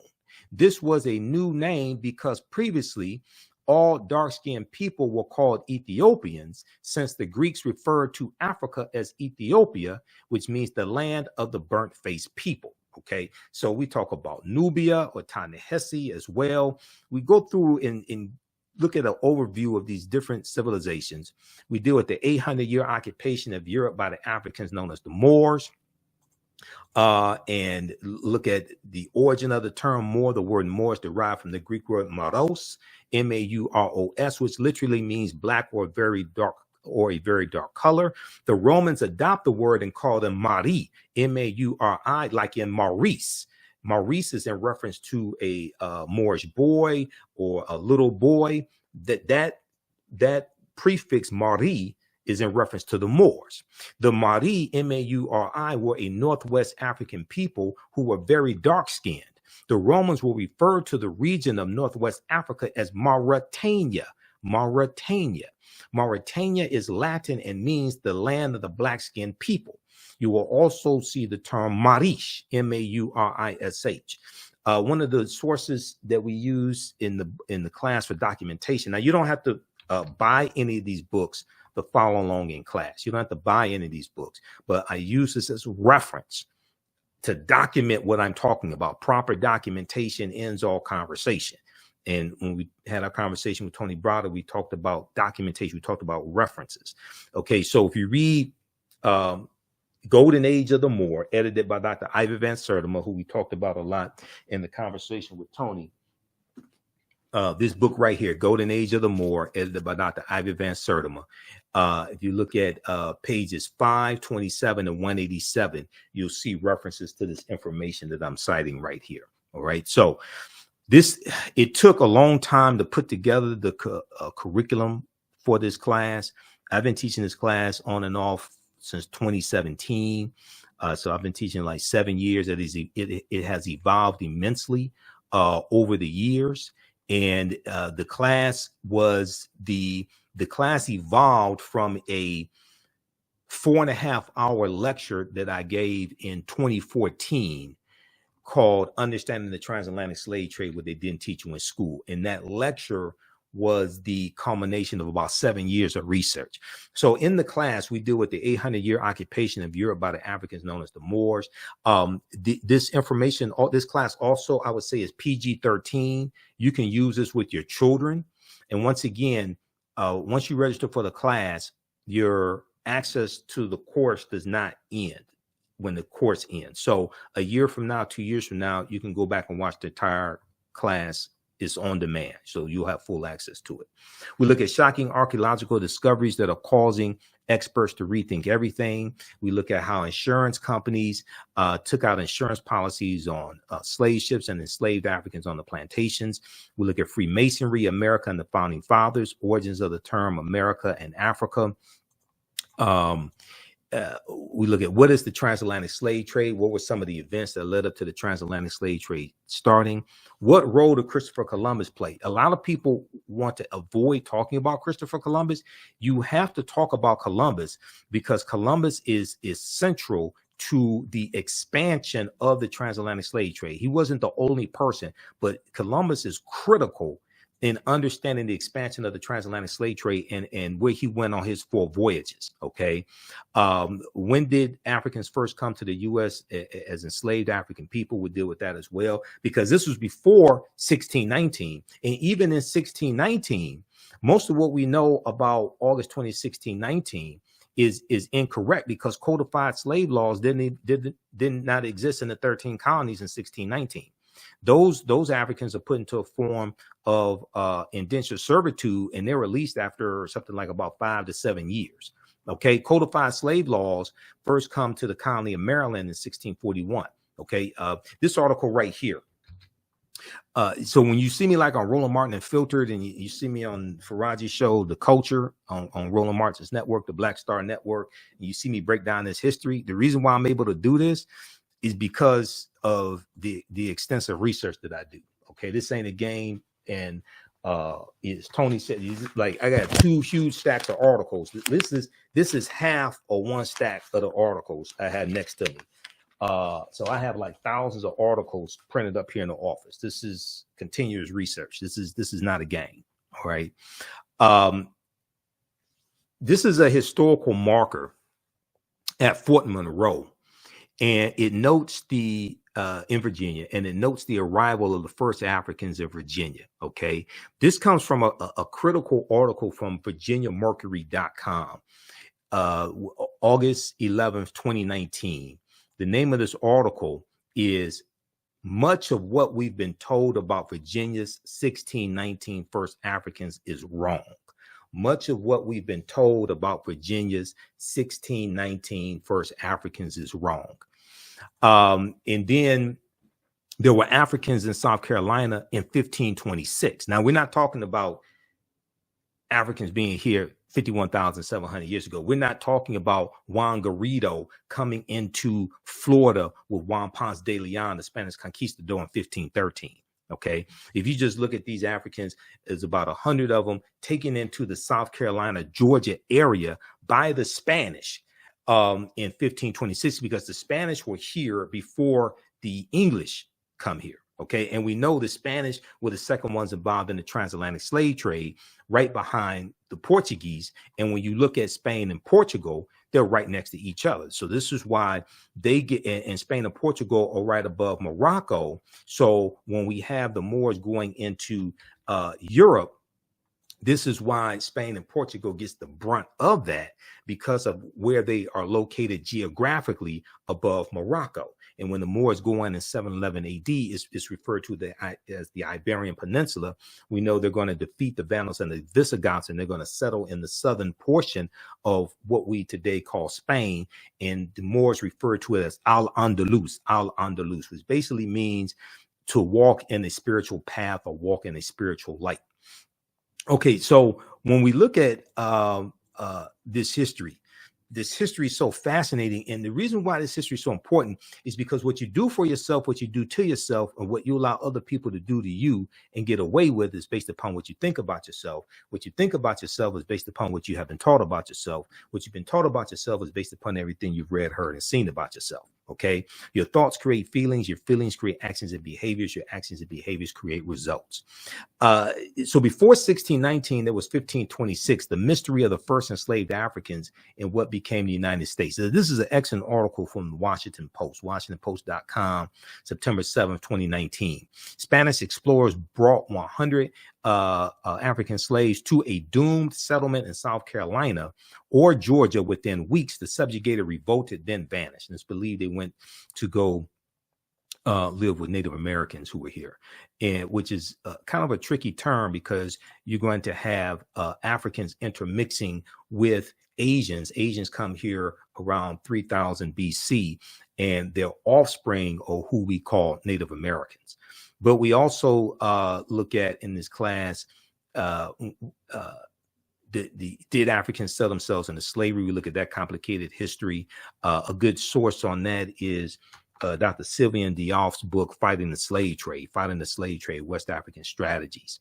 This was a new name because previously all dark-skinned people were called Ethiopians, since the Greeks referred to Africa as Ethiopia, which means the land of the burnt-faced people. Okay, so we talk about Nubia or Ta-Nehesi as well. We go through and look at an overview of these different civilizations. We deal with the 800-year occupation of Europe by the Africans known as the Moors. And look at the origin of the term Moor. The word Moor is derived from the Greek word Maros, M-A-U-R-O-S, which literally means black or very dark or a very dark color. The Romans adopt the word and call them Mari, M-A-U-R-I, like in Maurice. Maurice is in reference to a Moorish boy or a little boy. That prefix Mari is in reference to the Moors. The Mari, M-A-U-R-I, were a Northwest African people who were very dark-skinned. The Romans will refer to the region of Northwest Africa as Mauritania. Mauritania. Mauritania is Latin and means the land of the black-skinned people. You will also see the term Marish, M-A-U-R-I-S-H. One of the sources that we use in the class for documentation. Now, you don't have to buy any of these books to follow along in class. You don't have to buy any of these books, but I use this as reference to document what I'm talking about. Proper documentation ends all conversation. And when we had our conversation with Tony Browder, we talked about documentation. We talked about references. Okay, so if you read Golden Age of the Moor, edited by Dr. Ivor Van Sertima, who we talked about a lot in the conversation with Tony. This book right here, Golden Age of the Moor, edited by Dr. Ivor Van Sertima. If you look at pages 527 and 187, you'll see references to this information that I'm citing right here. All right. So it took a long time to put together the curriculum for this class. I've been teaching this class on and off since 2017. So I've been teaching like 7 years. It has evolved immensely over the years. And the class evolved from a 4.5-hour lecture that I gave in 2014 called Understanding the Transatlantic Slave Trade, what they didn't teach you in school. And that lecture was the culmination of about 7 years of research. So in the class, we deal with the 800-year occupation of Europe by the Africans known as the Moors. This information, this class also, I would say, is PG-13. You can use this with your children. And once again, once you register for the class, your access to the course does not end when the course ends. So a year from now, 2 years from now, you can go back and watch the entire class. Is on demand, so you'll have full access to it. We look at shocking archaeological discoveries that are causing experts to rethink everything. We look at how insurance companies took out insurance policies on slave ships and enslaved Africans on the plantations. We look at Freemasonry, America and the Founding Fathers, origins of the term America and Africa. We look at what is the transatlantic slave trade? What were some of the events that led up to the transatlantic slave trade starting? What role did Christopher Columbus play? A lot of people want to avoid talking about Christopher Columbus. You have to talk about Columbus because Columbus is central to the expansion of the transatlantic slave trade. He wasn't the only person, but Columbus is critical in understanding the expansion of the transatlantic slave trade and where he went on his 4 voyages. Okay. When did Africans first come to the U.S. as enslaved African people? We'll deal with that as well, because this was before 1619. And even in 1619, most of what we know about August 20, 1619 is incorrect, because codified slave laws did not exist in the 13 colonies in 1619. Those Africans are put into a form of indentured servitude, and they're released after something like about 5 to 7 years. Okay, codified slave laws first come to the colony of Maryland in 1641. Okay, this article right here. So when you see me like on Roland Martin Unfiltered, and you see me on Faraji's show, The Culture, on Roland Martin's network, the Black Star Network, and you see me break down this history, the reason why I'm able to do this is because of the extensive research that I do. Okay, this ain't a game. And as Tony said, like, I got 2 huge stacks of articles. This is half or 1 stack of the articles I had next to me. So I have like thousands of articles printed up here in the office. This is continuous research. This is not a game. All right. This is a historical marker at Fort Monroe, and it notes the in Virginia, and it notes the arrival of the first Africans in Virginia. Okay, this comes from a critical article from VirginiaMercury.com, August 11th, 2019. The name of this article is "Much of what we've been told about Virginia's 1619 first Africans is wrong." Much of what we've been told about Virginia's 1619 first Africans is wrong. And then there were Africans in South Carolina in 1526. Now, we're not talking about Africans being here 51,700 years ago. We're not talking about Juan Garrido coming into Florida with Juan Ponce de Leon, the Spanish conquistador, in 1513. Okay, if you just look at these Africans, there's about 100 of them taken into the South Carolina, Georgia area by the Spanish in 1526, because the Spanish were here before the English come here. Okay, and we know the Spanish were the second ones involved in the transatlantic slave trade, right behind the Portuguese. And when you look at Spain and Portugal, they're right next to each other. So this is why they get in Spain and Portugal are right above Morocco. So when we have the Moors going into Europe, this is why Spain and Portugal gets the brunt of that, because of where they are located geographically above Morocco. And when the Moors go in 711 AD, it's referred to as the Iberian Peninsula. We know they're going to defeat the Vandals and the Visigoths, and they're going to settle in the southern portion of what we today call Spain. And the Moors refer to it as Al-Andalus, which basically means to walk in a spiritual path or walk in a spiritual light. Okay, so when we look at this history is so fascinating. And the reason why this history is so important is because what you do for yourself, what you do to yourself, and what you allow other people to do to you and get away with is based upon what you think about yourself. What you think about yourself is based upon what you have been taught about yourself. What you've been taught about yourself is based upon everything you've read, heard, and seen about yourself. Okay, your thoughts create feelings, your feelings create actions and behaviors, your actions and behaviors create results. So before 1619, there was 1526, the mystery of the first enslaved Africans in what became the United States. So this is an excellent article from the Washington Post, WashingtonPost.com, September 7th, 2019. Spanish explorers brought 100 African slaves to a doomed settlement in South Carolina or Georgia. Within weeks, the subjugated revolted, then vanished. And it's believed they went to go live with Native Americans who were here, and which is kind of a tricky term, because you're going to have Africans intermixing with Asians. Asians come here around 3000 BC, and their offspring are who we call Native Americans. But we also look at in this class, did Africans sell themselves into slavery? We look at that complicated history. A good source on that is Dr. Sylvian Diouf's book, Fighting the Slave Trade, West African Strategies.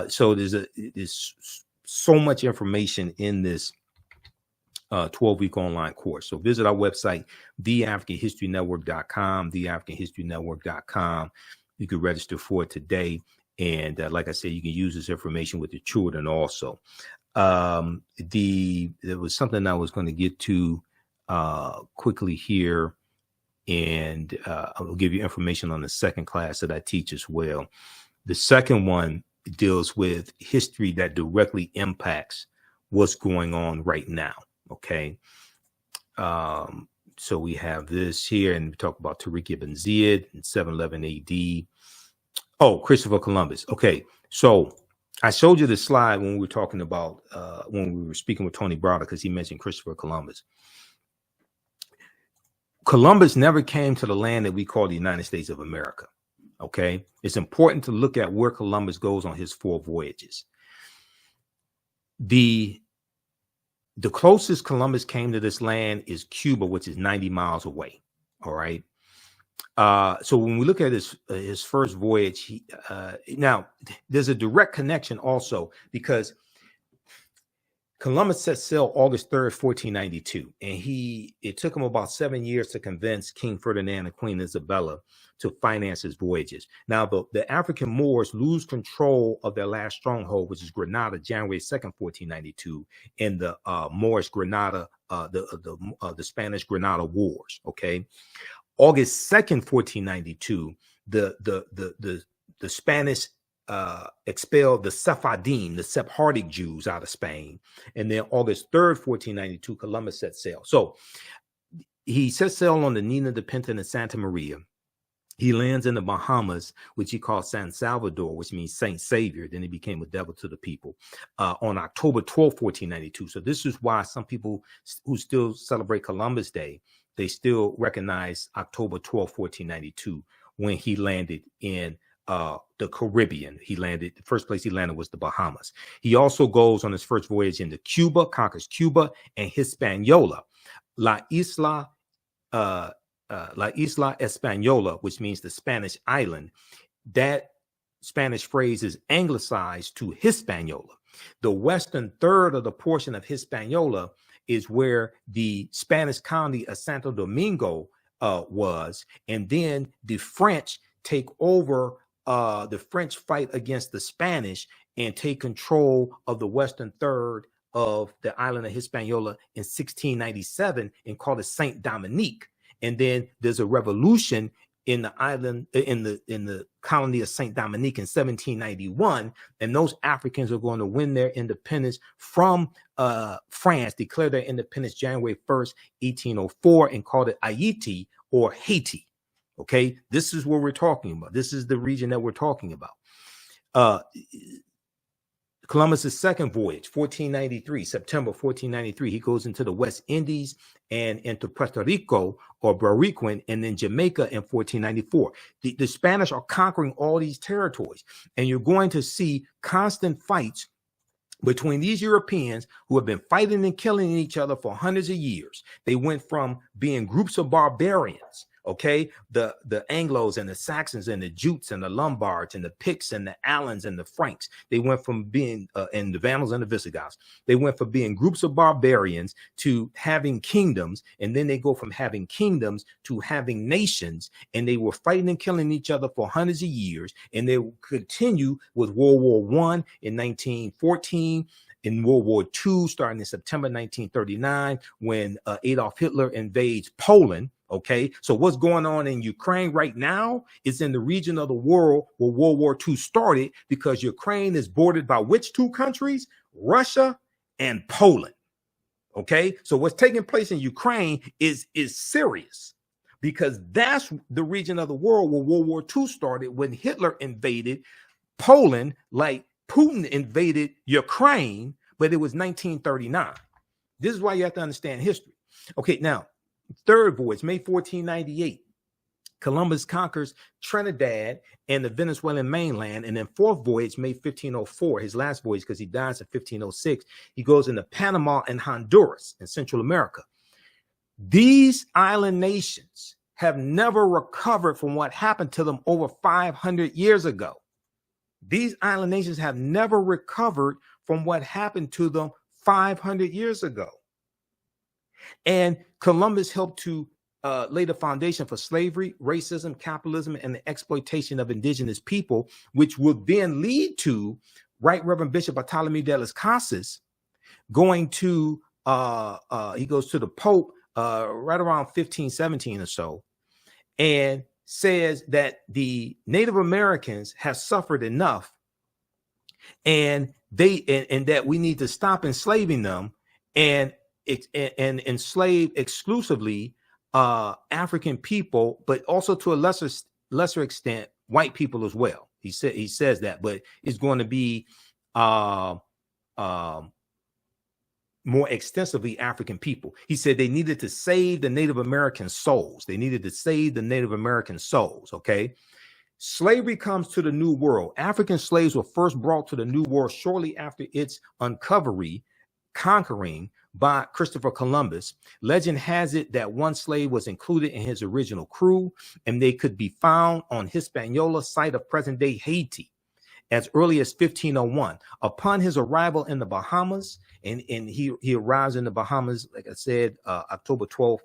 So there's so much information in this 12-week online course. So visit our website, theafricanhistorynetwork.com. You can register for it today. And like I said, you can use this information with your children also. There was something I was going to get to quickly here. And I'll give you information on the second class that I teach as well. The second one deals with history that directly impacts what's going on right now. Okay. So we have this here, and we talk about Tariq ibn Ziyad in 711 AD. Oh, Christopher Columbus. Okay. So I showed you this slide when we were talking about, when we were speaking with Tony Browder, because he mentioned Christopher Columbus. Columbus never came to the land that we call the United States of America. Okay. It's important to look at where Columbus goes on his 4 voyages. The closest Columbus came to this land is Cuba, which is 90 miles away. All right. So when we look at his first voyage, now there's a direct connection also, because Columbus set sail August 3rd, 1492, and it took him about 7 years to convince King Ferdinand and Queen Isabella to finance his voyages. Now, the African Moors lose control of their last stronghold, which is Granada, January 2nd, 1492, in the Moorish Granada, the Spanish Granada Wars. Okay, August 2nd, 1492, the Spanish expelled the Sephardim, the Sephardic Jews, out of Spain. And then August 3rd, 1492, Columbus set sail. So he set sail on the Nina de Pinta and Santa Maria. He lands in the Bahamas, which he called San Salvador, which means Saint Savior. Then he became a devil to the people on October 12th, 1492. So this is why some people who still celebrate Columbus Day, they still recognize October 12th, 1492, when he landed in the Caribbean. The first place he landed was the Bahamas. He also goes on his first voyage into Cuba, conquers Cuba and Hispaniola. La Isla Española, which means the Spanish island. That Spanish phrase is anglicized to Hispaniola. The western third of the portion of Hispaniola is where the Spanish colony of Santo Domingo was. And then the French take over. The French fight against the Spanish and take control of the western third of the island of Hispaniola in 1697 and call it Saint Dominique. And then there's a revolution in the island, in the colony of Saint Dominique in 1791, and those Africans are going to win their independence from France, declare their independence January 1st, 1804, and called it Haiti or Haiti. Okay, this is what we're talking about. This is the region that we're talking about. Columbus's second voyage, 1493, September 1493, he goes into the West Indies and into Puerto Rico or Bariquin, and then Jamaica in 1494. The Spanish are conquering all these territories, and you're going to see constant fights between these Europeans who have been fighting and killing each other for hundreds of years. They went from being groups of barbarians, okay, the Anglos and the Saxons and the Jutes and the Lombards and the Picts and the Alans and the Franks. They went from being, and the Vandals and the Visigoths, they went from being groups of barbarians to having kingdoms. And then they go from having kingdoms to having nations. And they were fighting and killing each other for hundreds of years. And they will continue with World War I in 1914. In World War II, starting in September 1939, when Adolf Hitler invades Poland. Okay, so what's going on in Ukraine right now is in the region of the world where World War II started, because Ukraine is bordered by which 2 countries? Russia and Poland. Okay, so what's taking place in Ukraine is serious, because that's the region of the world where World War II started, when Hitler invaded Poland, like Putin invaded Ukraine, but it was 1939. This is why you have to understand history. Okay, now, third voyage, May 1498, Columbus conquers Trinidad and the Venezuelan mainland. And then fourth voyage, May 1504, his last voyage, because he dies in 1506, he goes into Panama and Honduras in Central America. These island nations have never recovered from what happened to them over 500 years ago. These island nations have never recovered from what happened to them 500 years ago. And Columbus helped to lay the foundation for slavery, racism, capitalism, and the exploitation of indigenous people, which would then lead to Right Reverend Bishop Bartolome de las Casas going to, he goes to the Pope right around 1517 or so, and says that the Native Americans have suffered enough and that we need to stop enslaving them and enslave exclusively African people, but also to a lesser extent white people as well. He says that, but it's going to be more extensively African people. He said they needed to save the Native American souls. They needed to save the Native American souls. Okay. Slavery comes to the New World. African slaves were first brought to the New World shortly after its conquering by Christopher Columbus. Legend has it that one slave was included in his original crew, and they could be found on Hispaniola, site of present-day Haiti, as early as 1501. Upon his arrival in the Bahamas, and he arrives in the Bahamas, like I said, October 12th,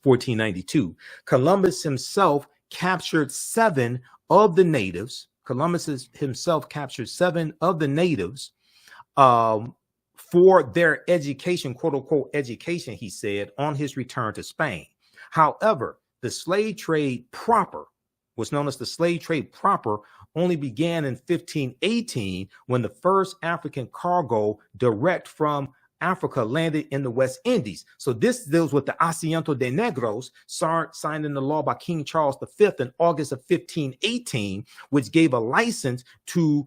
1492. Columbus himself captured 7 of the natives. Columbus himself captured 7 of the natives for their education, quote unquote education, he said, on his return to Spain. However, the slave trade proper, what's known as the slave trade proper, only began in 1518 when the first African cargo direct from Africa landed in the West Indies. So this deals with the Asiento de Negros, signed into law by King Charles V in August of 1518, which gave a license to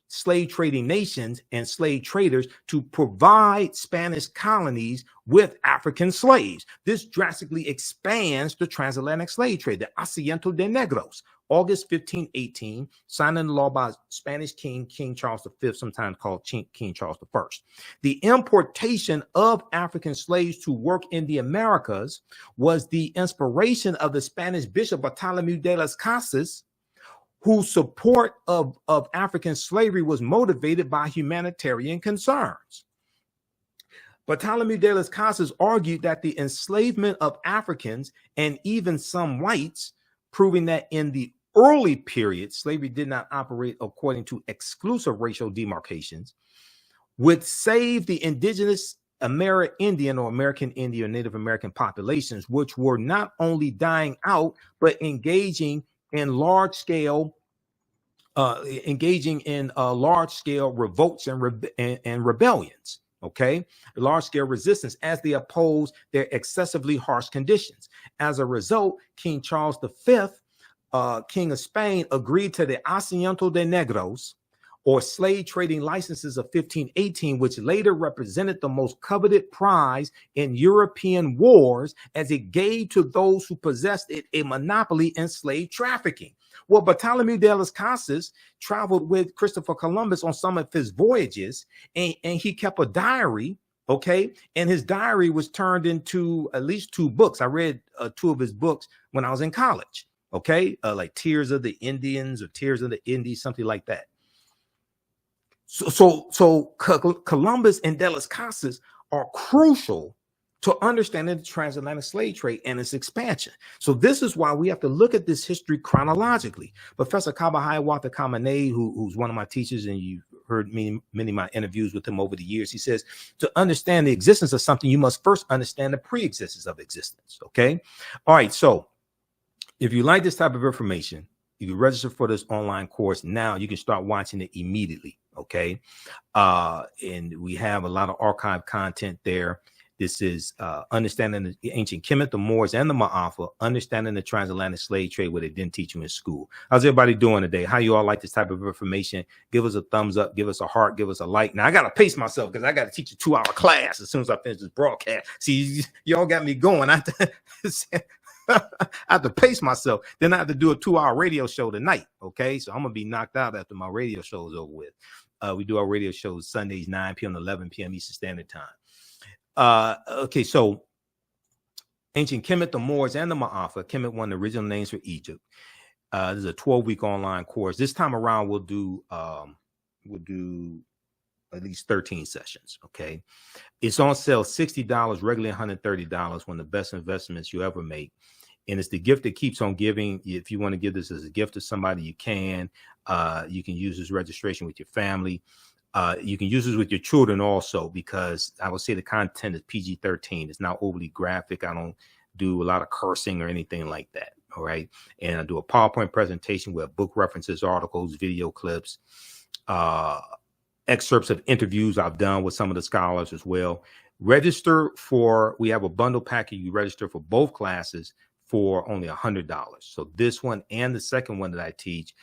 slave trading nations and slave traders to provide Spanish colonies with African slaves. This drastically expands the transatlantic slave trade, the Asiento de Negros. August 1518, signed into law by Spanish King Charles V, sometimes called King Charles I. The importation of African slaves to work in the Americas was the inspiration of the Spanish Bishop Bartolomé de las Casas, whose support of African slavery was motivated by humanitarian concerns. Bartolomé de las Casas argued that the enslavement of Africans and even some whites, proving that in the early period, slavery did not operate according to exclusive racial demarcations, would save the indigenous Amerindian or American Indian or Native American populations, which were not only dying out, but engaging in large scale revolts and rebellions. Okay, large scale resistance as they opposed their excessively harsh conditions. As a result, King Charles V, King of Spain, agreed to the Asiento de Negros, or slave trading licenses of 1518, which later represented the most coveted prize in European wars, as it gave to those who possessed it a monopoly in slave trafficking. Well, Bartolomé de las Casas traveled with Christopher Columbus on some of his voyages, and he kept a diary, okay? And his diary was turned into at least 2 books. I read 2 of his books when I was in college, okay? Like Tears of the Indians or Tears of the Indies, something like that. So Columbus and de las Casas are crucial to understanding the transatlantic slave trade and its expansion. So this is why we have to look at this history chronologically. Professor Kabahaiwata Kamene, who's one of my teachers, and you've heard many of my interviews with him over the years, he says, to understand the existence of something, you must first understand the pre-existence of existence, okay? All right, so if you like this type of information, you can register for this online course now. You can start watching it immediately, okay? And we have a lot of archive content there. This is understanding the ancient Kemet, the Moors, and the Ma'afa, understanding the transatlantic slave trade, what they didn't teach you in school. How's everybody doing today? How you all like this type of information? Give us a thumbs up, give us a heart, give us a like. Now, I got to pace myself because I got to teach a 2-hour class as soon as I finish this broadcast. See, y'all got me going. I have to pace myself. Then I have to do a 2-hour radio show tonight, okay? So I'm going to be knocked out after my radio show is over with. We do our radio shows Sundays, 9 p.m. to 11 p.m. Eastern Standard Time. Okay, so ancient Kemet, the Moors, and the Ma'afa. Kemet, one of the original names for Egypt. This is a 12-week online course. This time around, we'll do at least 13 sessions. Okay, it's on sale $60, regularly $130. One of the best investments you ever make, and it's the gift that keeps on giving. If you want to give this as a gift to somebody, you can. You can use this registration with your family. You can use this with your children also, because I would say the content is PG-13. It's not overly graphic. I don't do a lot of cursing or anything like that. All right. And I do a PowerPoint presentation with book references, articles, video clips, excerpts of interviews I've done with some of the scholars as well. We have a bundle package. You register for both classes for only $100. So this one and the second one that I teach,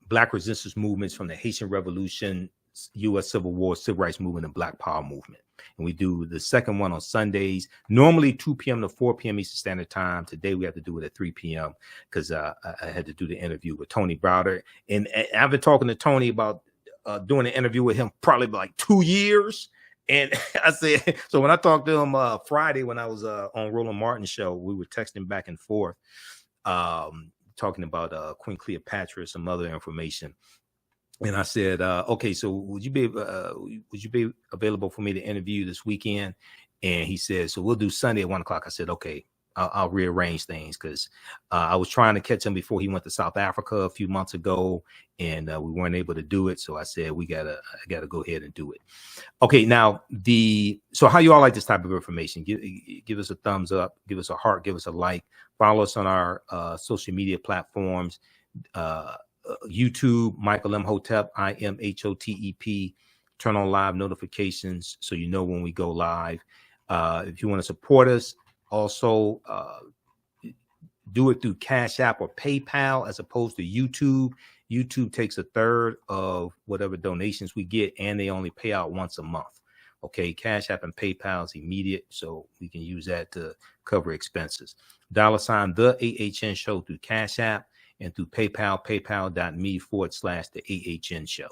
Black resistance movements from the Haitian Revolution, U.S. Civil War, Civil Rights Movement, and Black Power Movement. And we do the second one on Sundays, normally 2 p.m. to 4 p.m. Eastern Standard Time. Today we have to do it at 3 p.m. because I had to do the interview with Tony Browder. And I've been talking to Tony about doing an interview with him probably like 2 years. And I said, so when I talked to him Friday when I was on Roland Martin show, we were texting back and forth, talking about Queen Cleopatra, some other information. And I said, okay, so would you be available for me to interview this weekend? And he said, so we'll do Sunday at 1 o'clock. I said, okay, I'll rearrange things because I was trying to catch him before he went to South Africa a few months ago, and we weren't able to do it. So I said, I gotta go ahead and do it. Okay, now so how you all like this type of information? Give us a thumbs up, give us a heart, give us a like, follow us on our social media platforms. YouTube, Michael Imhotep, IMHOTEP. Turn on live notifications so you know when we go live. If you want to support us, also do it through Cash App or PayPal as opposed to YouTube. YouTube takes a third of whatever donations we get, and they only pay out once a month. Okay, Cash App and PayPal is immediate, so we can use that to cover expenses. $ the AHN show through Cash App, and through PayPal, paypal.me/the AHN show.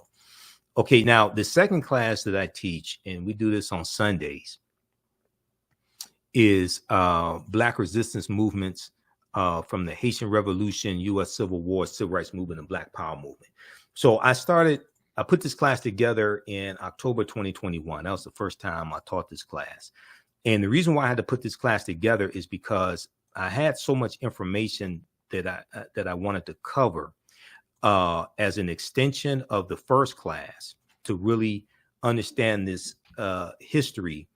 Okay, now the second class that I teach, and we do this on Sundays, is Black resistance movements from the Haitian Revolution, U.S. Civil War, Civil Rights Movement, and Black Power Movement. So I put this class together in October 2021. That was the first time I taught this class. And the reason why I had to put this class together is because I had so much information that I wanted to cover as an extension of the first class to really understand this history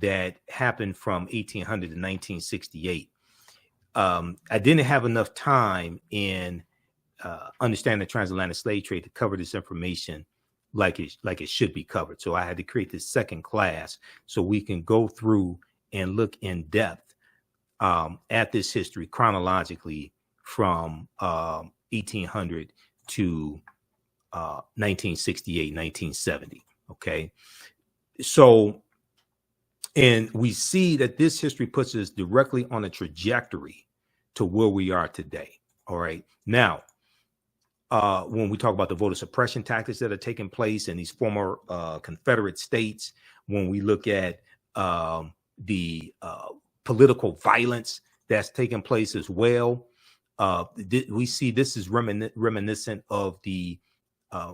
that happened from 1800 to 1968. I didn't have enough time in understanding the transatlantic slave trade to cover this information like it should be covered. So I had to create this second class so we can go through and look in depth at this history chronologically from 1800 to 1968, 1970. Okay. So, and we see that this history puts us directly on a trajectory to where we are today. All right. Now, when we talk about the voter suppression tactics that are taking place in these former Confederate states, when we look at the political violence that's taking place as well, we see this is reminiscent of the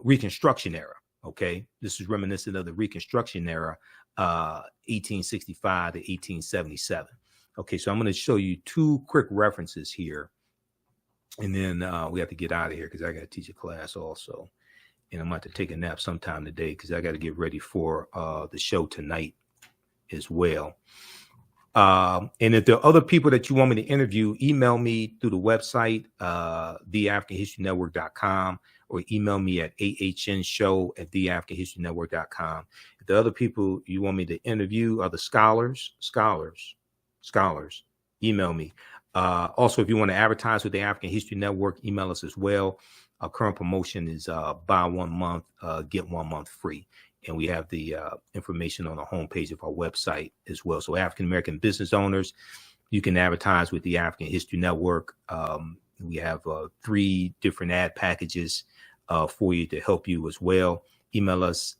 Reconstruction era. Okay, this is reminiscent of the Reconstruction era, 1865 to 1877. Okay, so I'm going to show you two quick references here, and then we have to get out of here because I got to teach a class also, and I'm going to have to take a nap sometime today because I got to get ready for the show tonight as well. And if there are other people that you want me to interview, email me through the website, theafricanhistorynetwork.com, or email me at ahnshow@theafricanhistorynetwork.com. If the other people you want me to interview are the scholars, email me. Also, if you want to advertise with the African History Network, email us as well. Our current promotion is buy 1 month, get 1 month free. And we have the information on the homepage of our website as well. So African-American business owners, you can advertise with the African History Network. We have 3 different ad packages for you to help you as well. Email us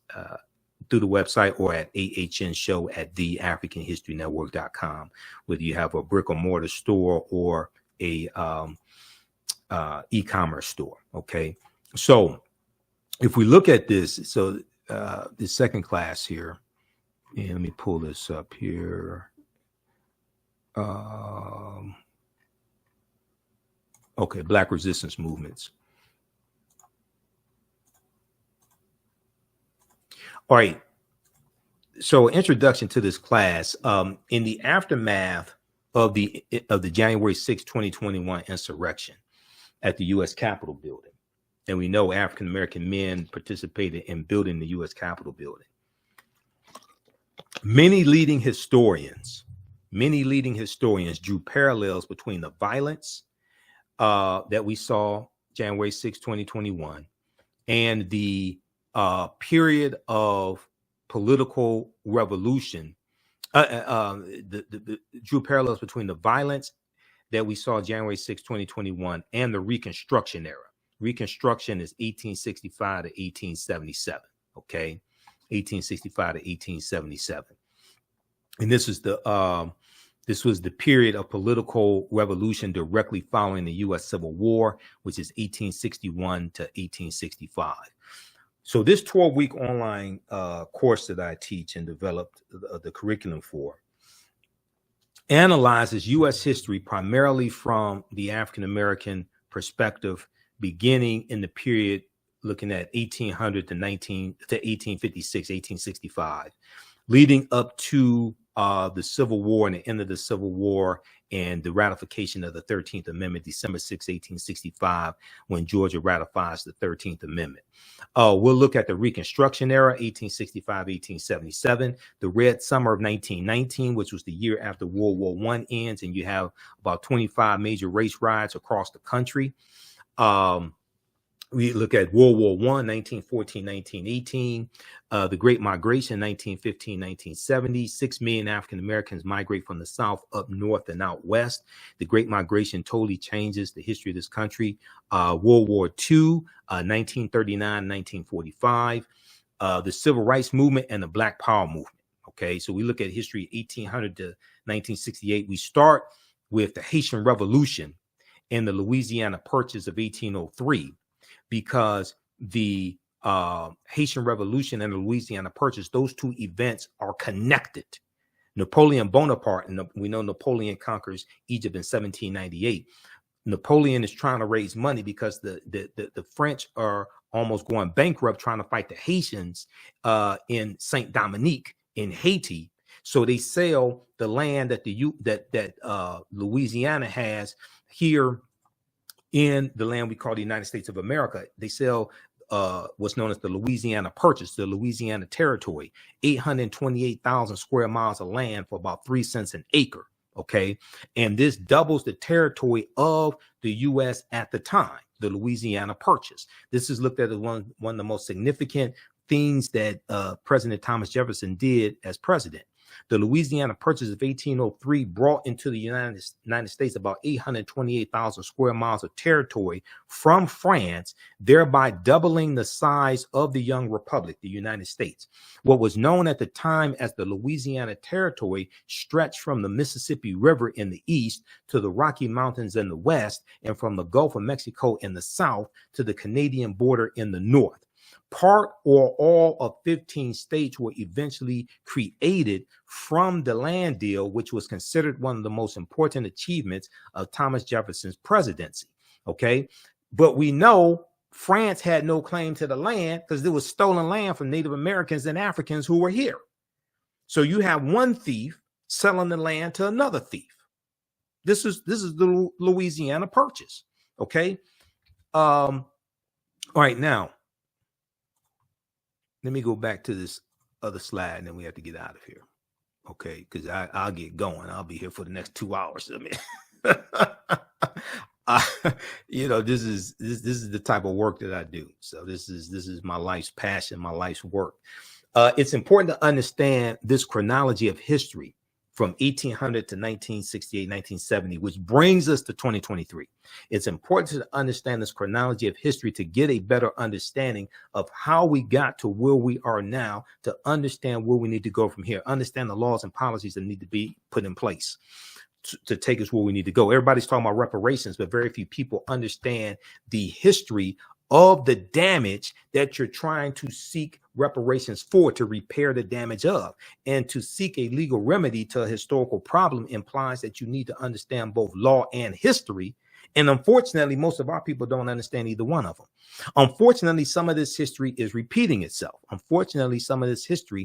through the website or at ahnshow@theafricanhistorynetwork.com, whether you have a brick or mortar store or a e-commerce store. Okay. So if we look at this, so the second class here, and let me pull this up here. Okay, Black resistance movements. All right. So, introduction to this class. In the aftermath of the January 6, 2021 insurrection at the U.S. Capitol building, And we know African-American men participated in building the U.S. Capitol building. Many leading historians drew parallels between the violence that we saw January 6, 2021, and the period of political revolution. Drew parallels between the violence that we saw January 6, 2021, and the Reconstruction era. Reconstruction is 1865 to 1877. Okay, 1865 to 1877, and this was the period of political revolution directly following the U.S. Civil War, which is 1861 to 1865. So this 12-week online course that I teach and developed the curriculum for analyzes U.S. history primarily from the African-American perspective, beginning in the period looking at 1800 to 1856, 1865, leading up to the Civil War and the end of the Civil War and the ratification of the 13th Amendment, December 6, 1865, when Georgia ratifies the 13th Amendment. We'll look at the Reconstruction era, 1865, 1877, the Red Summer of 1919, which was the year after World War I ends, and you have about 25 major race riots across the country. We look at World War I, 1914, 1918, the Great Migration, 1915, 1970. 6 million African Americans migrate from the South up north and out west. The Great Migration totally changes the history of this country. World War II, 1939, 1945, the Civil Rights Movement and the Black Power Movement. Okay, so we look at history 1800 to 1968. We start with the Haitian Revolution and the Louisiana Purchase of 1803. Because the Haitian Revolution and the Louisiana Purchase, those two events are connected. Napoleon Bonaparte, and we know Napoleon conquers Egypt in 1798. Napoleon is trying to raise money because the French are almost going bankrupt trying to fight the Haitians in Saint Dominique in Haiti. So they sell the land that Louisiana has here in the land we call the United States of America. They sell what's known as the Louisiana Purchase, the Louisiana Territory, 828,000 square miles of land for about 3 cents an acre. Okay. And this doubles the territory of the U.S. at the time, the Louisiana Purchase. This is looked at as one of the most significant things that President Thomas Jefferson did as president. The Louisiana Purchase of 1803 brought into the United States about 828,000 square miles of territory from France, thereby doubling the size of the young republic, the United States. What was known at the time as the Louisiana Territory stretched from the Mississippi River in the east to the Rocky Mountains in the west, and from the Gulf of Mexico in the south to the Canadian border in the north. Part or all of 15 states were eventually created from the land deal, which was considered one of the most important achievements of Thomas Jefferson's presidency. Okay, but we know France had no claim to the land because there was stolen land from Native Americans and Africans who were here. So you have one thief selling the land to another thief. This is the Louisiana Purchase. Okay. All right, now let me go back to this other slide, and then we have to get out of here. Okay, because I'll get going. I'll be here for the next 2 hours. I mean, this is the type of work that I do. So this is my life's passion, my life's work. It's important to understand this chronology of history from 1800 to 1968, 1970, which brings us to 2023. It's important to understand this chronology of history to get a better understanding of how we got to where we are now, to understand where we need to go from here, understand the laws and policies that need to be put in place to take us where we need to go. Everybody's talking about reparations, but very few people understand the history of the damage that you're trying to seek reparations for, to repair the damage of. And to seek a legal remedy to a historical problem implies that you need to understand both law and history. And unfortunately, most of our people don't understand either one of them. Unfortunately, some of this history is repeating itself. Unfortunately, some of this history